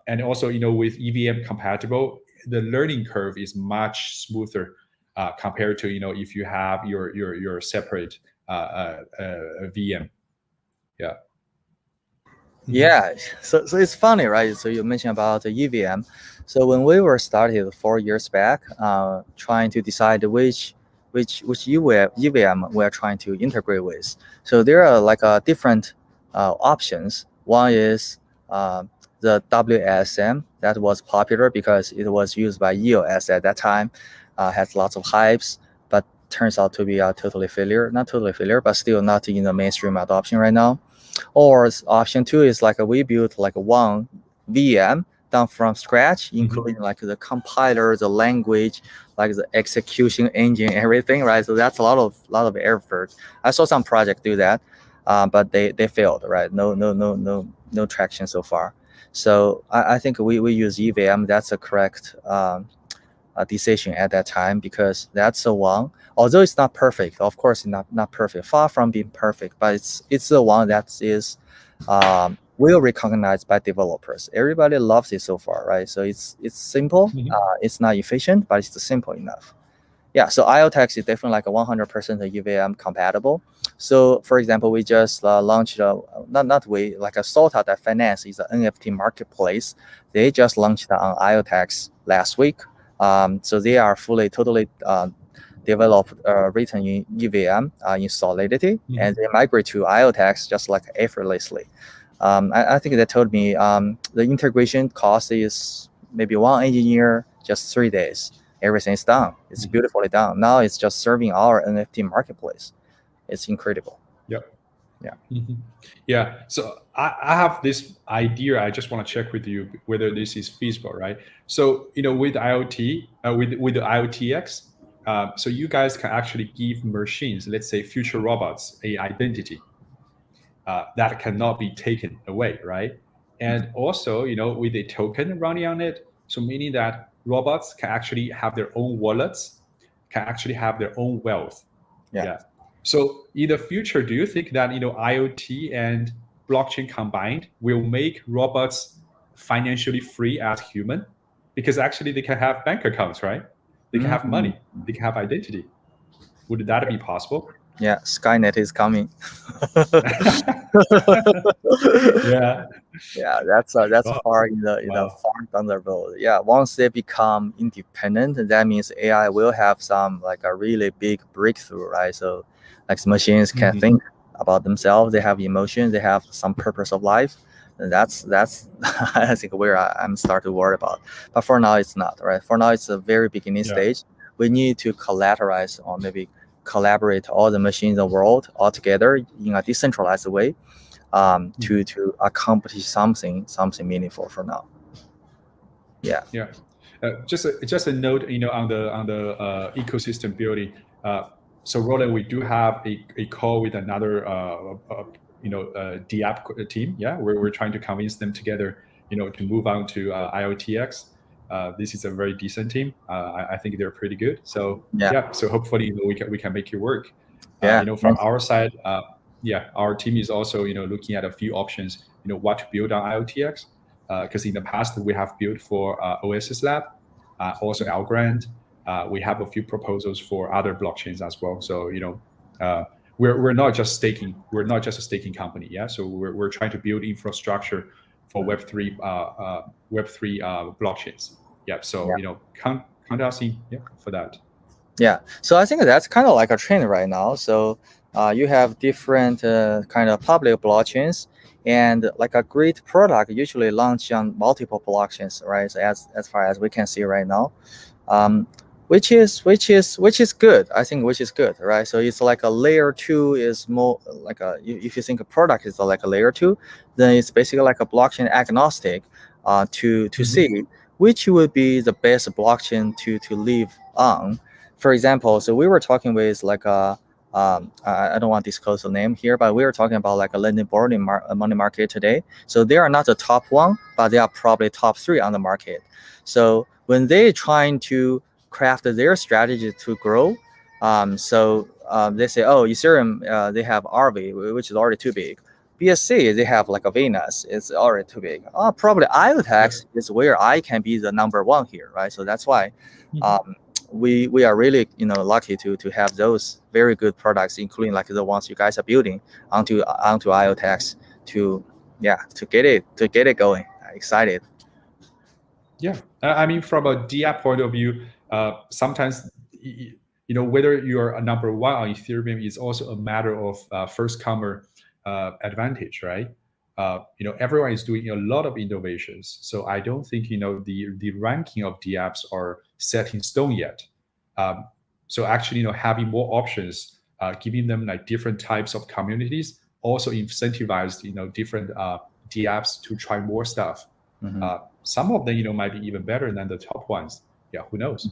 And also, with EVM compatible, the learning curve is much smoother compared to, if you have your separate VM. Yeah. Yeah, so it's funny, right? So you mentioned about the EVM. So when we were started 4 years back, trying to decide which EVM we are trying to integrate with. So there are like different options. One is the WSM that was popular because it was used by EOS at that time, has lots of hypes, but turns out to be a totally failure. Not totally failure, but still not in the mainstream adoption right now. Or option two is like we built like one VM done from scratch, including like the compiler, the language, like the execution engine, everything, right? So that's a lot of effort. I saw some project do that, but they failed, right? No traction so far. So I think we use EVM. That's a correct decision at that time, because that's the one. Although it's not perfect, of course, not perfect, far from being perfect, but it's the one that is well recognized by developers. Everybody loves it so far, right? So it's simple. It's not efficient, but it's simple enough. Yeah, so Iotex is definitely like a 100% EVM compatible. So for example, we just launched like a Solta Finance is an NFT marketplace. They just launched on Iotex last week. So they are totally developed written in EVM in Solidity, and they migrate to Iotex just like effortlessly. I think they told me the integration cost is maybe one engineer, just 3 days. Everything is done. It's beautifully done. Now it's just serving our NFT marketplace. It's incredible. Yep. Yeah. Yeah. So I have this idea. I just want to check with you whether this is feasible, right? So with IoT, with the IoTX, so you guys can actually give machines, let's say future robots, a identity that cannot be taken away, right? And also, with a token running on it, so meaning that robots can actually have their own wallets, can actually have their own wealth. Yeah. So in the future, do you think that IoT and blockchain combined will make robots financially free as human? Because actually they can have bank accounts, right? They can have money. They can have identity. Would that be possible? Yeah, Skynet is coming. Yeah. Yeah, that's far in the far down the road. Yeah, once they become independent, that means AI will have some like a really big breakthrough, right? So like machines can think about themselves, they have emotions, they have some purpose of life. And that's I think where I'm starting to worry about. But for now it's not, right? For now it's a very beginning stage. We need to collateralize or maybe collaborate all the machines in the world all together in a decentralized way. To accomplish something meaningful for now. Yeah. Just a note, on the ecosystem building. So Raullen, we do have a call with another DApp team. Yeah, we're trying to convince them together, to move on to IoTX. This is a very decent team. I think they're pretty good. So so hopefully we can make it work. From our side, our team is also looking at a few options. What to build on IoTX, because in the past we have built for Oasis Lab, also Algorand. We have a few proposals for other blockchains as well. So we're not just staking. We're not just a staking company. Yeah. So we're trying to build infrastructure for Web3 blockchains. Yeah. So count us in for that. Yeah. So I think that's kind of like a trend right now. So you have different kind of public blockchains, and like a great product usually launch on multiple blockchains, right? So as far as we can see right now, which is good. I think which is good, right? So it's like a layer 2 is more like if you think a product is like a layer 2, then it's basically like a blockchain agnostic to see which would be the best blockchain to live on. For example, so we were talking with like a I don't want to disclose the name here, but we were talking about like a lending borrowing money market today. So they are not the top one, but they are probably top 3 on the market. So when they're trying to craft their strategy to grow, they say, oh, Ethereum, they have RV, which is already too big. BSC, they have like a Venus, it's already too big. Probably Iotex is where I can be the number 1 here, right? So that's why we are really lucky to have those very good products, including like the ones you guys are building onto Iotex to get it going. Excited. Yeah, I mean, from a DApp point of view, sometimes whether you're a number 1 on Ethereum is also a matter of first comer advantage, right? Everyone is doing a lot of innovations, so I don't think the ranking of DApps are set in stone yet. So actually, having more options, giving them like different types of communities, also incentivized different DApps to try more stuff. Some of them might be even better than the top ones. Yeah, who knows?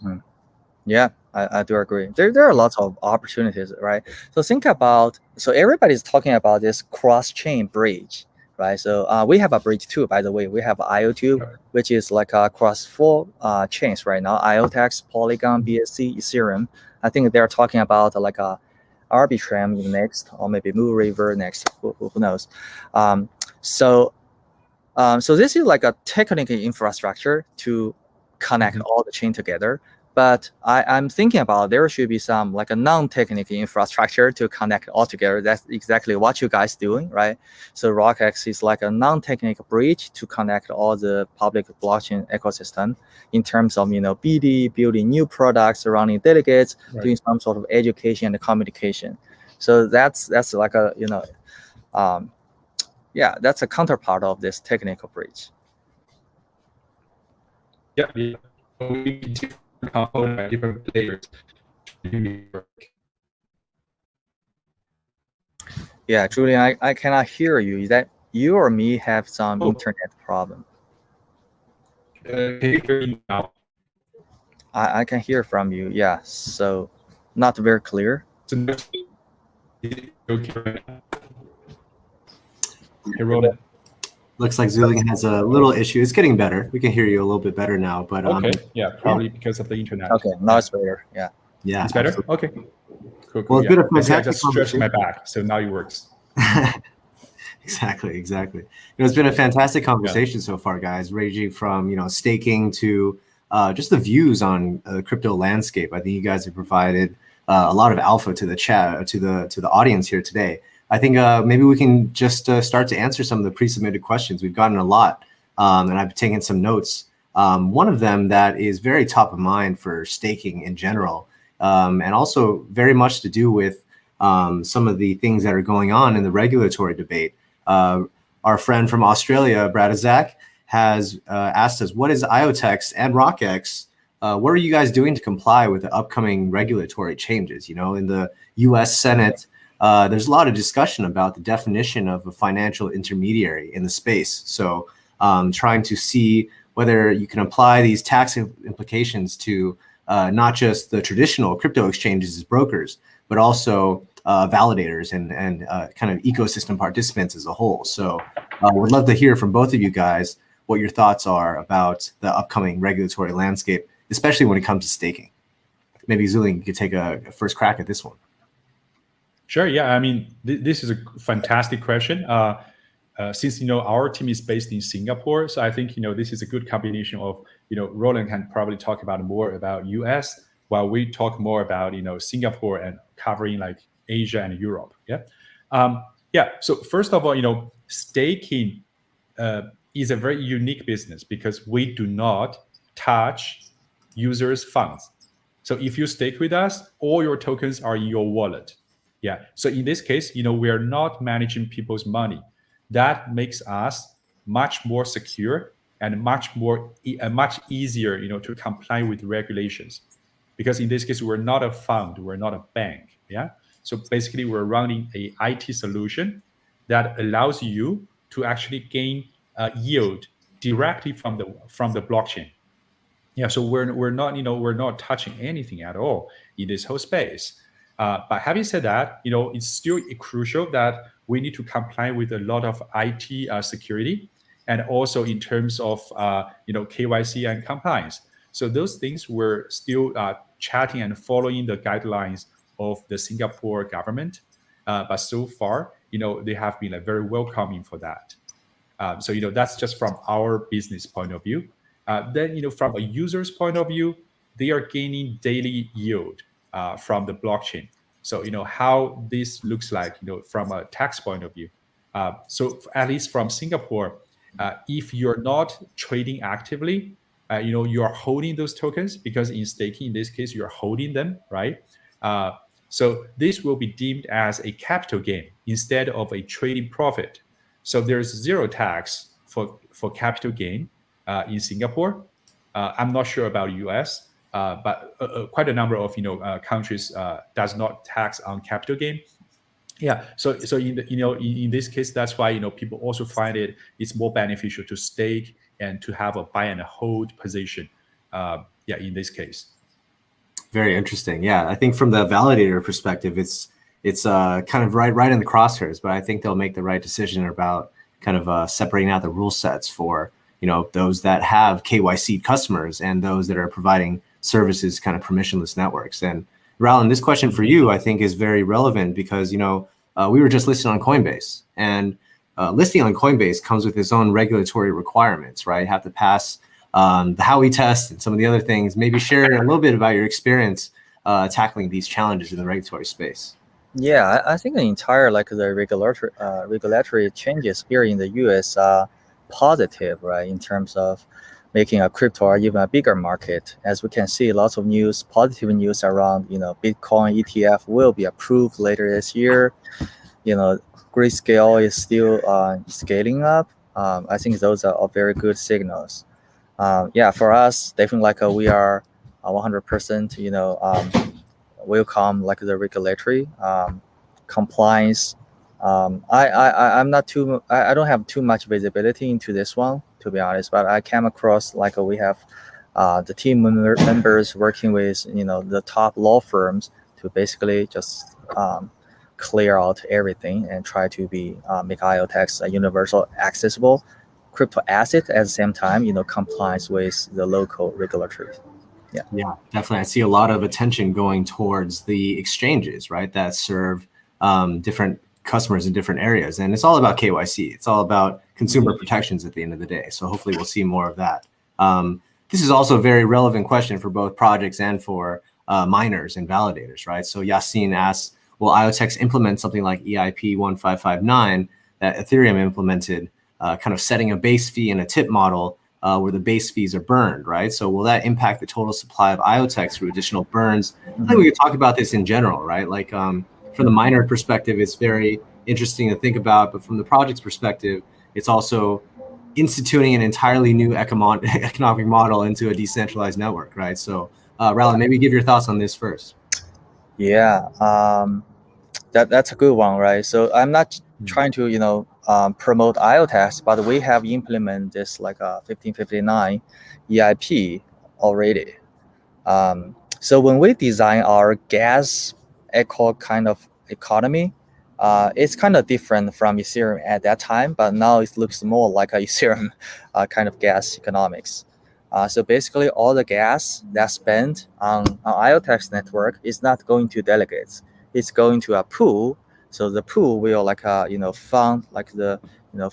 Yeah, I do agree. There are lots of opportunities, right? So think about, so everybody's talking about this cross-chain bridge, right? So we have a bridge too, by the way. We have IoTube, which is like across 4 chains right now: Iotex, Polygon, BSC, Ethereum. I think they're talking about like a Arbitrum next, or maybe Moonriver next. Who knows? So this is like a technical infrastructure to connect all the chain together. But I'm thinking about there should be some like a non-technical infrastructure to connect all together. That's exactly what you guys doing, right? So RockX is like a non-technical bridge to connect all the public blockchain ecosystem in terms of BD, building new products, running delegates, doing some sort of education and communication. So that's like a that's a counterpart of this technical bridge. Yeah. We need different components by different players to do the work. Yeah, Julian, I cannot hear you. Is that you or me have some internet problem? Can you hear me now? I can hear from you. Yeah, so not very clear. So okay right now? Hey, Raullen. Looks like Zhuling has a little issue. It's getting better. We can hear you a little bit better now. But Okay, yeah, probably because of the internet. Okay, now it's better. Yeah. Yeah, it's better. absolutely. Okay. Cool. Well, it's been a I fantastic just stretched my back, so now it works. Exactly. It's been a fantastic conversation so far, guys. Ranging from staking to just the views on the crypto landscape. I think you guys have provided a lot of alpha to the chat, to the audience here today. I think maybe we can just start to answer some of the pre-submitted questions. We've gotten a lot, and I've taken some notes. One of them that is very top of mind for staking in general, and also very much to do with some of the things that are going on in the regulatory debate. Our friend from Australia, Bradazak, has asked us, what is Iotex and RockX? What are you guys doing to comply with the upcoming regulatory changes? In the US Senate, there's a lot of discussion about the definition of a financial intermediary in the space. So trying to see whether you can apply these tax implications to not just the traditional crypto exchanges as brokers, but also validators and kind of ecosystem participants as a whole. So would love to hear from both of you guys what your thoughts are about the upcoming regulatory landscape, especially when it comes to staking. Maybe Zhuling, you could take a first crack at this one. Sure. Yeah. I mean, this is a fantastic question. Since our team is based in Singapore, so I think this is a good combination of Raullen can probably talk about more about US, while we talk more about Singapore and covering like Asia and Europe. Yeah. So first of all, staking is a very unique business because we do not touch users' funds. So if you stake with us, all your tokens are in your wallet. Yeah. So in this case, we are not managing people's money. That makes us much more secure and much easier, to comply with regulations. Because in this case, we're not a fund, we're not a bank. Yeah. So basically, we're running a IT solution that allows you to actually gain yield directly from the blockchain. Yeah. So we're not touching anything at all in this whole space. But having said that, it's still crucial that we need to comply with a lot of IT security, and also in terms of KYC and compliance. So those things we're still chatting and following the guidelines of the Singapore government. But so far, they have been very welcoming for that. So that's just from our business point of view. Then from a user's point of view, they are gaining daily yield from the blockchain. So how this looks like from a tax point of view. So at least from Singapore, if you're not trading actively, you are holding those tokens, because in staking, in this case, you're holding them, right? So this will be deemed as a capital gain instead of a trading profit. So there's zero tax for capital gain in Singapore. I'm not sure about US, but quite a number of countries does not tax on capital gain. Yeah, so in in this case, that's why people also find it's more beneficial to stake and to have a buy and hold position. Yeah, in this case. Very interesting. Yeah, I think from the validator perspective, it's kind of right in the crosshairs, but I think they'll make the right decision about kind of separating out the rule sets for those that have KYC customers and those that are providing services, kind of permissionless networks. And Raullen, this question for you, I think, is very relevant because we were just listed on Coinbase, and listing on Coinbase comes with its own regulatory requirements, right? Have to pass the Howey test and some of the other things. Maybe share a little bit about your experience tackling these challenges in the regulatory space. Yeah, I think the entire the regulatory changes here in the U.S. are positive, right, in terms of making a crypto or even a bigger market. As we can see, lots of news, positive news around, Bitcoin ETF will be approved later this year. Grayscale is still scaling up. I think those are all very good signals. For us, definitely we are 100%, welcome the regulatory compliance. I don't have too much visibility into this one, to be honest, but I came across we have the team members working with the top law firms to basically just clear out everything and try to make Iotex a universal accessible crypto asset at the same time, compliance with the local regulatory. Yeah, definitely. I see a lot of attention going towards the exchanges, right, that serve different customers in different areas. And it's all about KYC. It's all about consumer protections at the end of the day. So hopefully we'll see more of that. This is also a very relevant question for both projects and for miners and validators, right? So Yassine asks, will Iotex implement something like EIP 1559 that Ethereum implemented, kind of setting a base fee and a tip model where the base fees are burned, right? So will that impact the total supply of Iotex through additional burns? I think we could talk about this in general, right? Like from the miner perspective, it's very interesting to think about, but from the project's perspective, it's also instituting an entirely new economic model into a decentralized network, right? So Raullen, maybe give your thoughts on this first. Yeah, that's a good one, right? So I'm not trying to promote Iotex, but we have implemented this 1559 EIP already. So when we design our gas eco kind of economy, it's kind of different from Ethereum at that time, but now it looks more like a Ethereum kind of gas economics. So basically, all the gas that's spent on Iotex network is not going to delegates. It's going to a pool. So the pool will fund the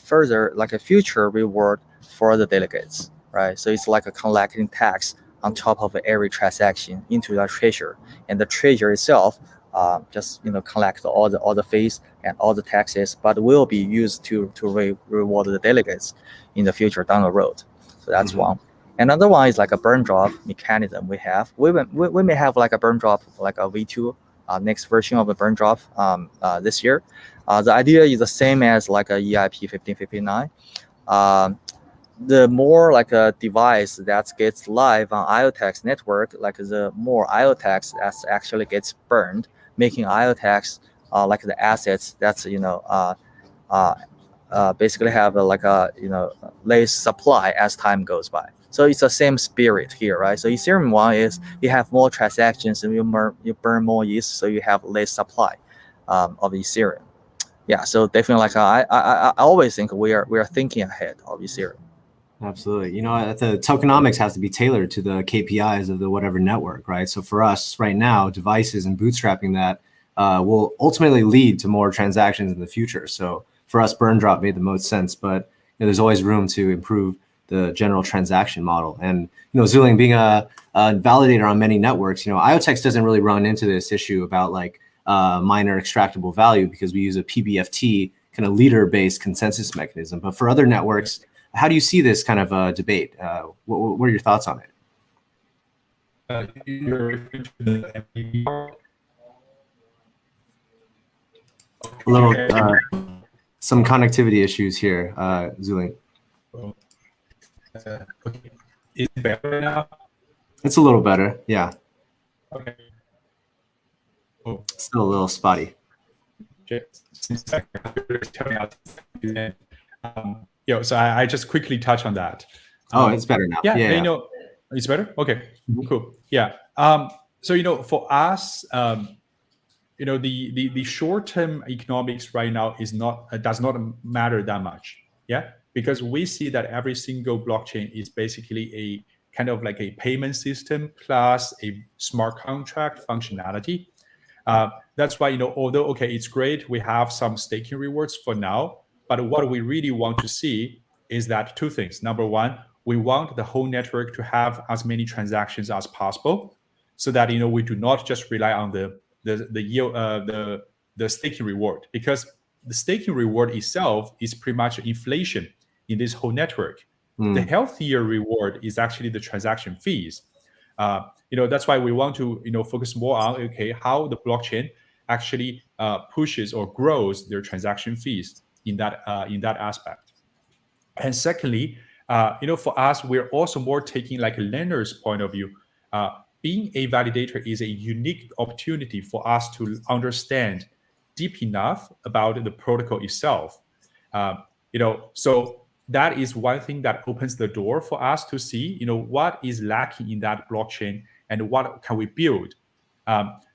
further a future reward for the delegates, right? So it's like a collecting tax on top of every transaction into the treasury, and the treasury itself just collect all the fees and all the taxes, but will be used to reward the delegates in the future down the road. So that's one. Another one is like a burn drop mechanism we have. We may have like a burn drop, like a V2, next version of a burn drop this year. The idea is the same as like a EIP 1559. The more like a device that gets live on Iotex network, like the more Iotex that actually gets burned, making Iotex like the assets that's basically have less supply as time goes by. So it's the same spirit here, right? So Ethereum one is you have more transactions and you burn more ETH, so you have less supply of Ethereum. Yeah, so definitely I always think we are thinking ahead of Ethereum. Absolutely. The tokenomics has to be tailored to the KPIs of the whatever network, right? So for us right now, devices and bootstrapping that will ultimately lead to more transactions in the future. So for us, burn drop made the most sense, but there's always room to improve the general transaction model. And Zhuling, being a validator on many networks, Iotex doesn't really run into this issue about miner extractable value because we use a PBFT kind of leader-based consensus mechanism. But for other networks, how do you see this kind of debate? What are your thoughts on it? You're referring to the MVP part? A little, some connectivity issues here, Zhuling. Okay. Is it better now? It's a little better, yeah. Okay. Oh. Still a little spotty. So I just quickly touch on that. It's better now. Yeah. It's better. Okay. Cool. Yeah. So for us, the short-term economics right now does not matter that much. Yeah, because we see that every single blockchain is basically a kind of like a payment system plus a smart contract functionality. That's why although it's great, we have some staking rewards for now, but what we really want to see is that two things. Number one, we want the whole network to have as many transactions as possible, so that we do not just rely on the yield, the staking reward, because the staking reward itself is pretty much inflation in this whole network. The healthier reward is actually the transaction fees. That's why we want to focus more on how the blockchain actually pushes or grows their transaction fees in that aspect. And secondly, for us, we're also more taking like a learner's point of view. Being a validator is a unique opportunity for us to understand deep enough about the protocol itself. So that is one thing that opens the door for us to see, what is lacking in that blockchain and what can we build.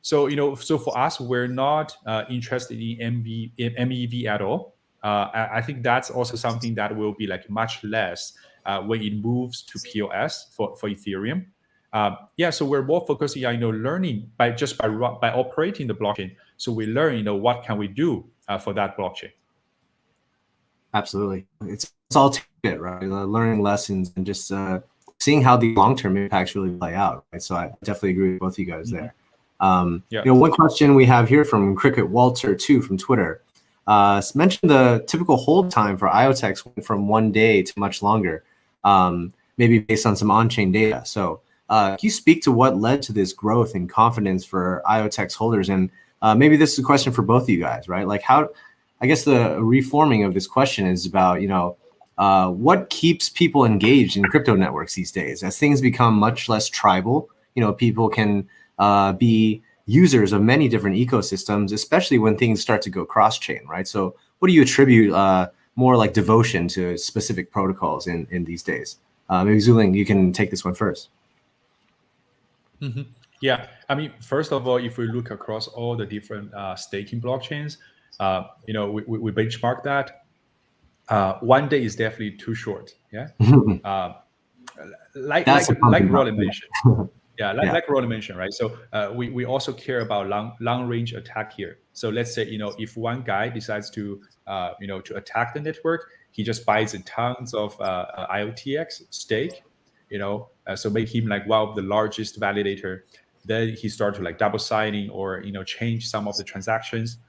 So for us, we're not interested in MEV at all. I think that's also something that will be like much less when it moves to POS for Ethereum. So we're more focusing on learning by operating the blockchain. So we learn what can we do for that blockchain. Absolutely, it's all it, right? Learning lessons and just seeing how the long-term impacts really play out. Right? So I definitely agree with both of you guys there. One question we have here from Cricket Walter too from Twitter. Mentioned the typical hold time for Iotex went from 1 day to much longer, maybe based on some on-chain data. So can you speak to what led to this growth and confidence for Iotex holders? And maybe this is a question for both of you guys, right? Like I guess the reforming of this question is about, what keeps people engaged in crypto networks these days? As things become much less tribal, people can be users of many different ecosystems, especially when things start to go cross-chain, right? So what do you attribute more like devotion to specific protocols in these days? Maybe Zhuling, you can take this one first. Yeah, I mean, first of all, if we look across all the different staking blockchains, we benchmark that. 1 day is definitely too short. Yeah, like Raullen mentioned. Like Raullen mentioned, right? So we also care about long range attack here. So let's say if one guy decides to to attack the network, he just buys tons of IoTeX stake, so make him like one of the largest validator. Then he starts to like double signing or change some of the transactions.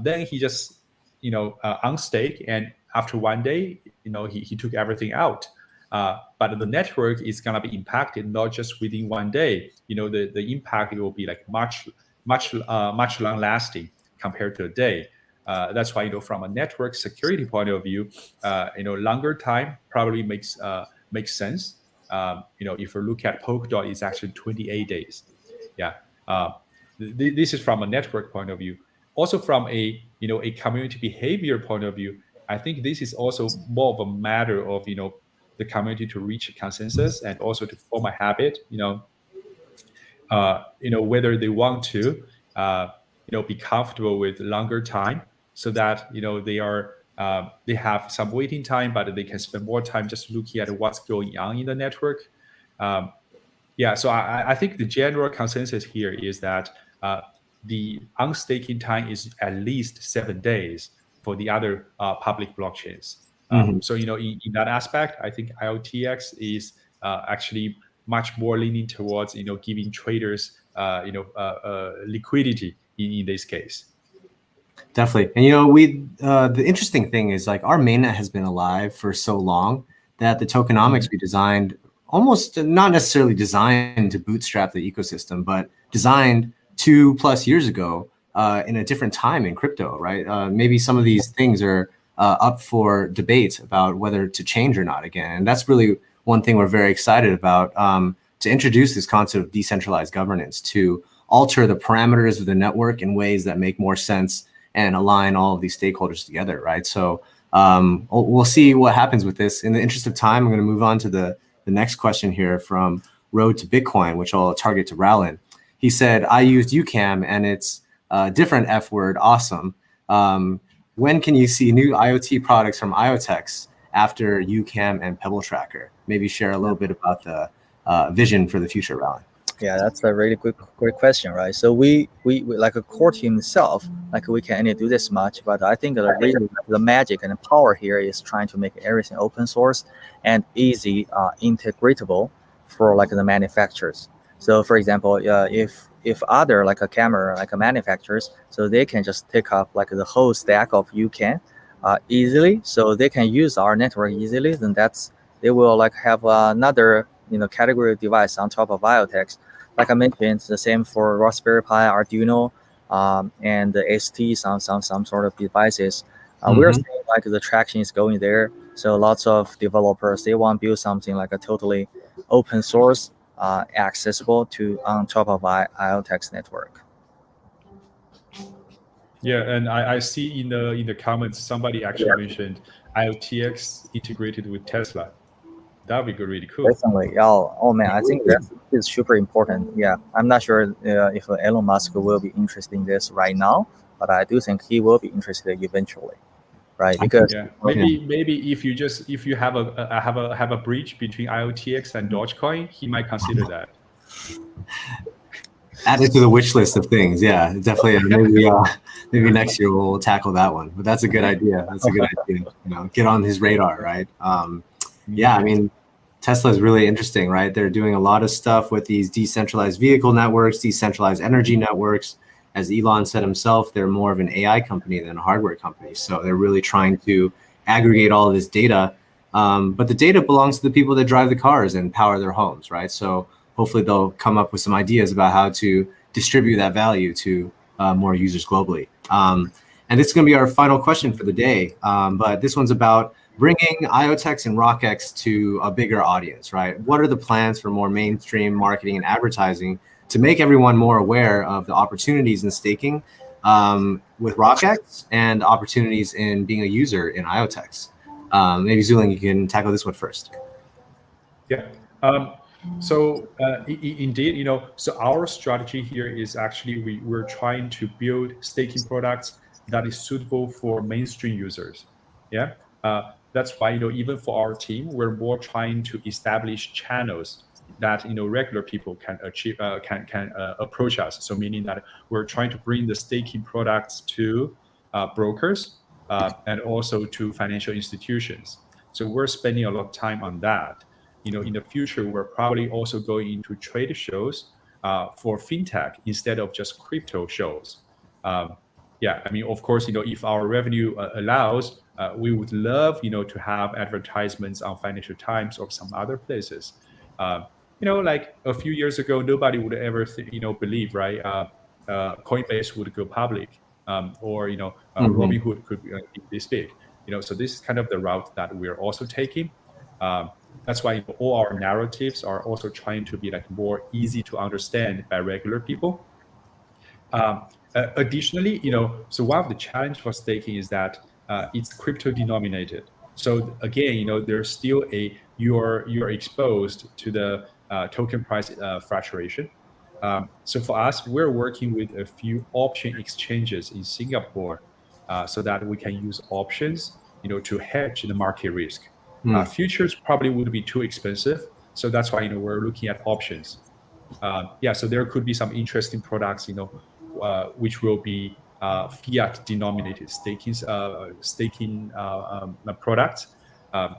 Then he just unstake, and after 1 day, he took everything out. But the network is gonna be impacted not just within 1 day. The impact will be like much long lasting compared to a day. That's why from a network security point of view, longer time probably makes sense. If you look at Polkadot, it's actually 28 days. This is from a network point of view. Also from a community behavior point of view, I think this is also more of a matter of the community to reach a consensus and also to form a habit. Whether they want to be comfortable with longer time, so that they have some waiting time, but they can spend more time just looking at what's going on in the network. So I think the general consensus here is that the unstaking time is at least 7 days for the other public blockchains. So in that aspect, I think Iotex is actually much more leaning towards giving traders liquidity in this case. Definitely. And the interesting thing is like our mainnet has been alive for so long that the tokenomics we designed almost not necessarily designed to bootstrap the ecosystem, but designed 2+ years ago in a different time in crypto, right? Maybe some of these things are up for debate about whether to change or not again. And that's really one thing we're very excited about, to introduce this concept of decentralized governance, to alter the parameters of the network in ways that make more sense and align all of these stakeholders together, right? So we'll see what happens with this. In the interest of time, I'm going to move on to the next question here from Road to Bitcoin, which I'll target to Raullen. He said, I used UCAM and it's a different F word, awesome. When can you see new IoT products from Iotex after UCAM and Pebble Tracker? Maybe share a little bit about the vision for the future, Raullen. Yeah, that's a really great question, right? So we like a core team itself, like we can only do this much, but I think really the magic and the power here is trying to make everything open source and easy, integratable for like the manufacturers. So for example, if other like a camera like a manufacturers, so they can just take up like the whole stack of UCAN easily, so they can use our network easily. Then they will like have another category device on top of Iotex. Like I mentioned, it's the same for Raspberry Pi, Arduino, and the ST, some sort of devices. We're Mhm. seeing like the traction is going there. So lots of developers, they want to build something like a totally open source, accessible to on top of Iotex network. Yeah, and I see in the comments somebody actually mentioned IoTX integrated with Tesla. That would be really cool. Definitely. Oh man, I think that is super important. Yeah, I'm not sure if Elon Musk will be interested in this right now, but I do think he will be interested eventually, right? Because Yeah, Yeah. maybe if you have a bridge between IoTX and Dogecoin, he might consider that. Add it to the wish list of things. Yeah, definitely. Maybe next year we'll tackle that one. But that's a good idea. That's a good idea. Get on his radar, right? Yeah, I mean, Tesla is really interesting, right? They're doing a lot of stuff with these decentralized vehicle networks, decentralized energy networks. As Elon said himself, they're more of an AI company than a hardware company. So they're really trying to aggregate all of this data. But the data belongs to the people that drive the cars and power their homes, right? So hopefully they'll come up with some ideas about how to distribute that value to more users globally. And this is going to be our final question for the day. But this one's about bringing IoTeX and RockX to a bigger audience, right? What are the plans for more mainstream marketing and advertising to make everyone more aware of the opportunities in staking with RockX and opportunities in being a user in IoTeX? Maybe Zhuling, you can tackle this one first. Yeah. So indeed, so our strategy here is actually we're trying to build staking products that is suitable for mainstream users. Yeah. That's why, even for our team, we're more trying to establish channels that regular people can achieve can approach us. So meaning that we're trying to bring the staking products to brokers and also to financial institutions. So we're spending a lot of time on that. In the future, we're probably also going into trade shows for fintech instead of just crypto shows. Yeah, I mean, of course, if our revenue allows, we would love, to have advertisements on Financial Times or some other places. Like a few years ago, nobody would ever, believe, right? Coinbase would go public, or Robinhood could be this big. So this is kind of the route that we're also taking. That's why all our narratives are also trying to be like more easy to understand by regular people. Additionally, so one of the challenge for staking is that it's crypto denominated. So again, there's still you're exposed to the token price fluctuation. So for us, we're working with a few option exchanges in Singapore, so that we can use options, to hedge the market risk. Futures probably would be too expensive, so that's why we're looking at options. Yeah, so there could be some interesting products, which will be fiat denominated staking products.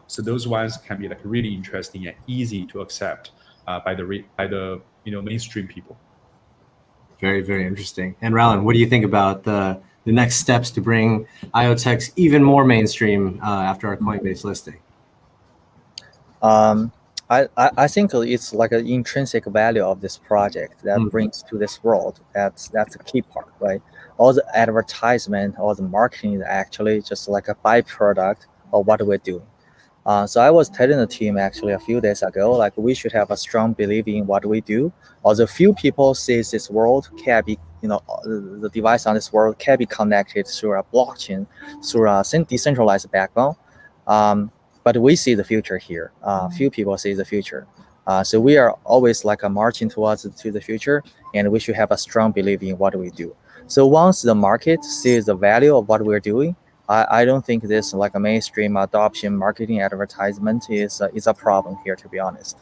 So those ones can be like really interesting and easy to accept by the mainstream people. Very, very interesting. And Raullen, what do you think about the next steps to bring IoTeX even more mainstream after our Coinbase listing? I think it's like an intrinsic value of this project that brings to this world. That's the key part, right? All the advertisement, all the marketing is actually just like a byproduct of what we're doing. So I was telling the team actually a few days ago, like we should have a strong belief in what we do. Although few people says this world can be, the device on this world can be connected through a blockchain, through a decentralized backbone. But we see the future here. Few people see the future. So we are always like marching towards to the future, and we should have a strong belief in what we do. So once the market sees the value of what we're doing, I don't think this like a mainstream adoption marketing advertisement is a problem here, to be honest.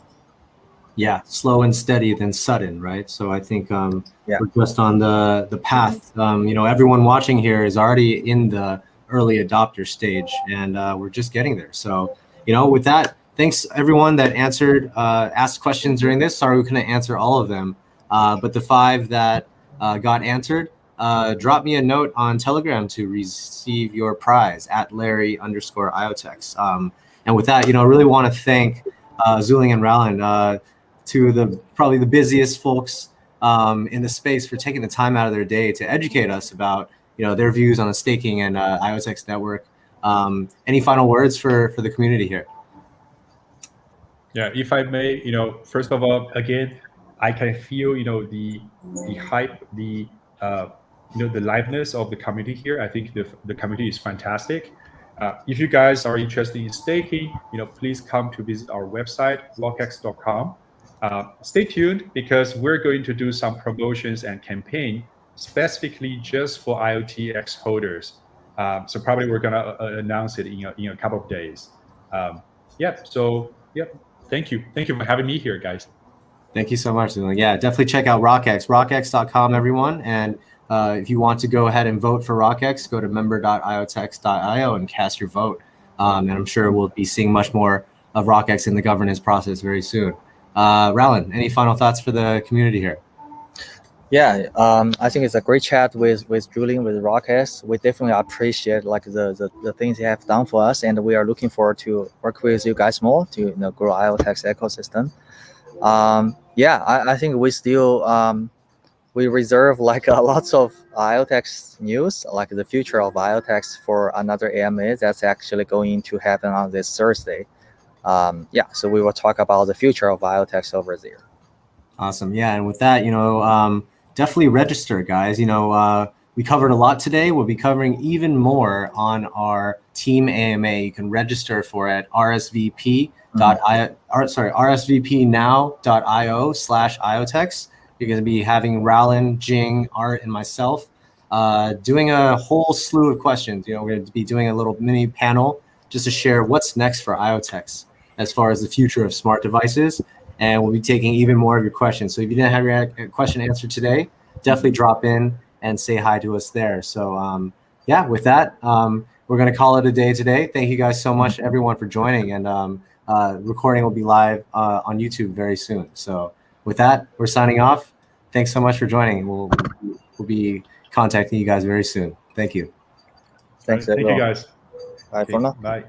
Yeah, slow and steady than sudden, right? So I think Yeah. we're just on the path. Everyone watching here is already in the early adopter stage, and we're just getting there. So, with that, thanks everyone that asked questions during this. Sorry we couldn't answer all of them, but the 5 that got answered, drop me a note on Telegram to receive your prize at Larry_Iotex. And with that, I really want to thank Zhuling and Raullen, probably the busiest folks in the space, for taking the time out of their day to educate us about their views on the staking and Iotex network. Any final words for the community here? Yeah, if I may, first of all, again, I can feel the hype, the the liveness of the community here. I think the community is fantastic. If you guys are interested in staking, please come to visit our website, rockx.com. Stay tuned, because we're going to do some promotions and campaign specifically just for IoTeX holders. So probably we're gonna announce it in a couple of days. Thank you for having me here, guys. Thank you so much, Zhuling. Yeah, definitely check out RockX, rockx.com, everyone. And if you want to go ahead and vote for RockX, go to member.iotex.io and cast your vote. And I'm sure we'll be seeing much more of RockX in the governance process very soon. Raullen, any final thoughts for the community here? Yeah, I think it's a great chat with Julian, with RockX. We definitely appreciate the things you have done for us, and we are looking forward to work with you guys more to grow Iotex ecosystem. I think we still we reserve lots of Iotex news, like the future of Iotex, for another AMA that's actually going to happen on this Thursday. So we will talk about the future of Iotex over there. Awesome. Yeah, and with that, definitely register, guys. We covered a lot today. We'll be covering even more on our team AMA. You can register for it at rsvpnow.io/Iotex. You're going to be having Raullen, Jing, Art, and myself doing a whole slew of questions. We're going to be doing a little mini panel just to share what's next for Iotex as far as the future of smart devices. And we'll be taking even more of your questions. So if you didn't have your question answered today, definitely drop in and say hi to us there. So with that, we're going to call it a day today. Thank you guys so much, everyone, for joining. And recording will be live on YouTube very soon. So with that, we're signing off. Thanks so much for joining. We'll be contacting you guys very soon. Thank you. Thanks, Thank you, guys. Bye for now. Bye.